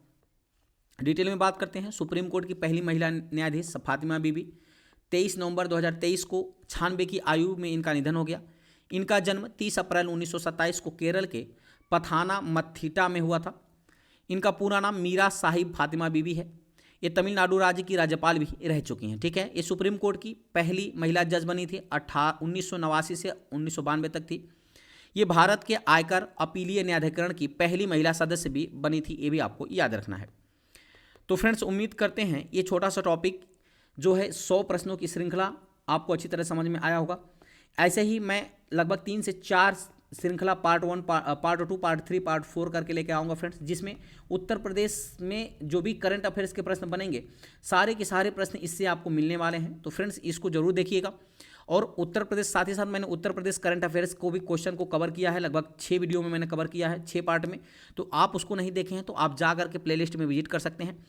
डिटेल में बात करते हैं, सुप्रीम कोर्ट की पहली महिला न्यायाधीश फातिमा बीबी 23 नवंबर 2023 को 96 की आयु में इनका निधन हो गया। इनका जन्म 30 अप्रैल 1927 को केरल के पथानामथिट्टा में हुआ था। इनका पूरा नाम मीरा साहिब फातिमा बीबी है। ये तमिलनाडु राज्य की राज्यपाल भी रह चुकी हैं, ठीक है। ये सुप्रीम कोर्ट की पहली महिला जज बनी थी, 1989 से 1992 तक थी। ये भारत के आयकर अपीलीय न्यायाधिकरण की पहली महिला सदस्य भी बनी थी, ये भी आपको याद रखना है। तो फ्रेंड्स उम्मीद करते हैं ये छोटा सा टॉपिक जो है 100 प्रश्नों की श्रृंखला आपको अच्छी तरह समझ में आया होगा। ऐसे ही मैं लगभग 3 से 4 श्रृंखला पार्ट 1, पार्ट 2, पार्ट 3, पार्ट 4 करके लेके आऊँगा फ्रेंड्स, जिसमें उत्तर प्रदेश में जो भी करंट अफेयर्स के प्रश्न बनेंगे सारे के सारे प्रश्न इससे आपको मिलने वाले हैं। तो फ्रेंड्स इसको जरूर देखिएगा। और उत्तर प्रदेश, साथ ही साथ मैंने उत्तर प्रदेश करंट अफेयर्स को भी क्वेश्चन को कवर किया है, लगभग 6 वीडियो में मैंने कवर किया है, 6 पार्ट में। तो आप उसको नहीं देखे हैं तो आप जा करके प्लेलिस्ट में विजिट कर सकते हैं।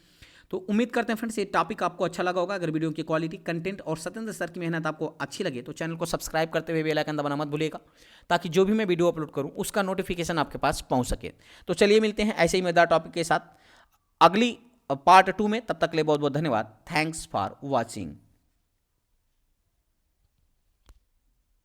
तो उम्मीद करते हैं फ्रेंड्स ये टॉपिक आपको अच्छा लगा होगा। अगर वीडियो की क्वालिटी, कंटेंट और सत्येंद्र सर की मेहनत आपको अच्छी लगे तो चैनल को सब्सक्राइब करते हुए बेल आइकन दबाना मत भूलिएगा, ताकि जो भी मैं वीडियो अपलोड करूं उसका नोटिफिकेशन आपके पास पहुंच सके। तो चलिए मिलते हैं ऐसे ही मजेदार टॉपिक के साथ अगली पार्ट 2 में। तब तक के लिए बहुत बहुत धन्यवाद। Thanks for watching.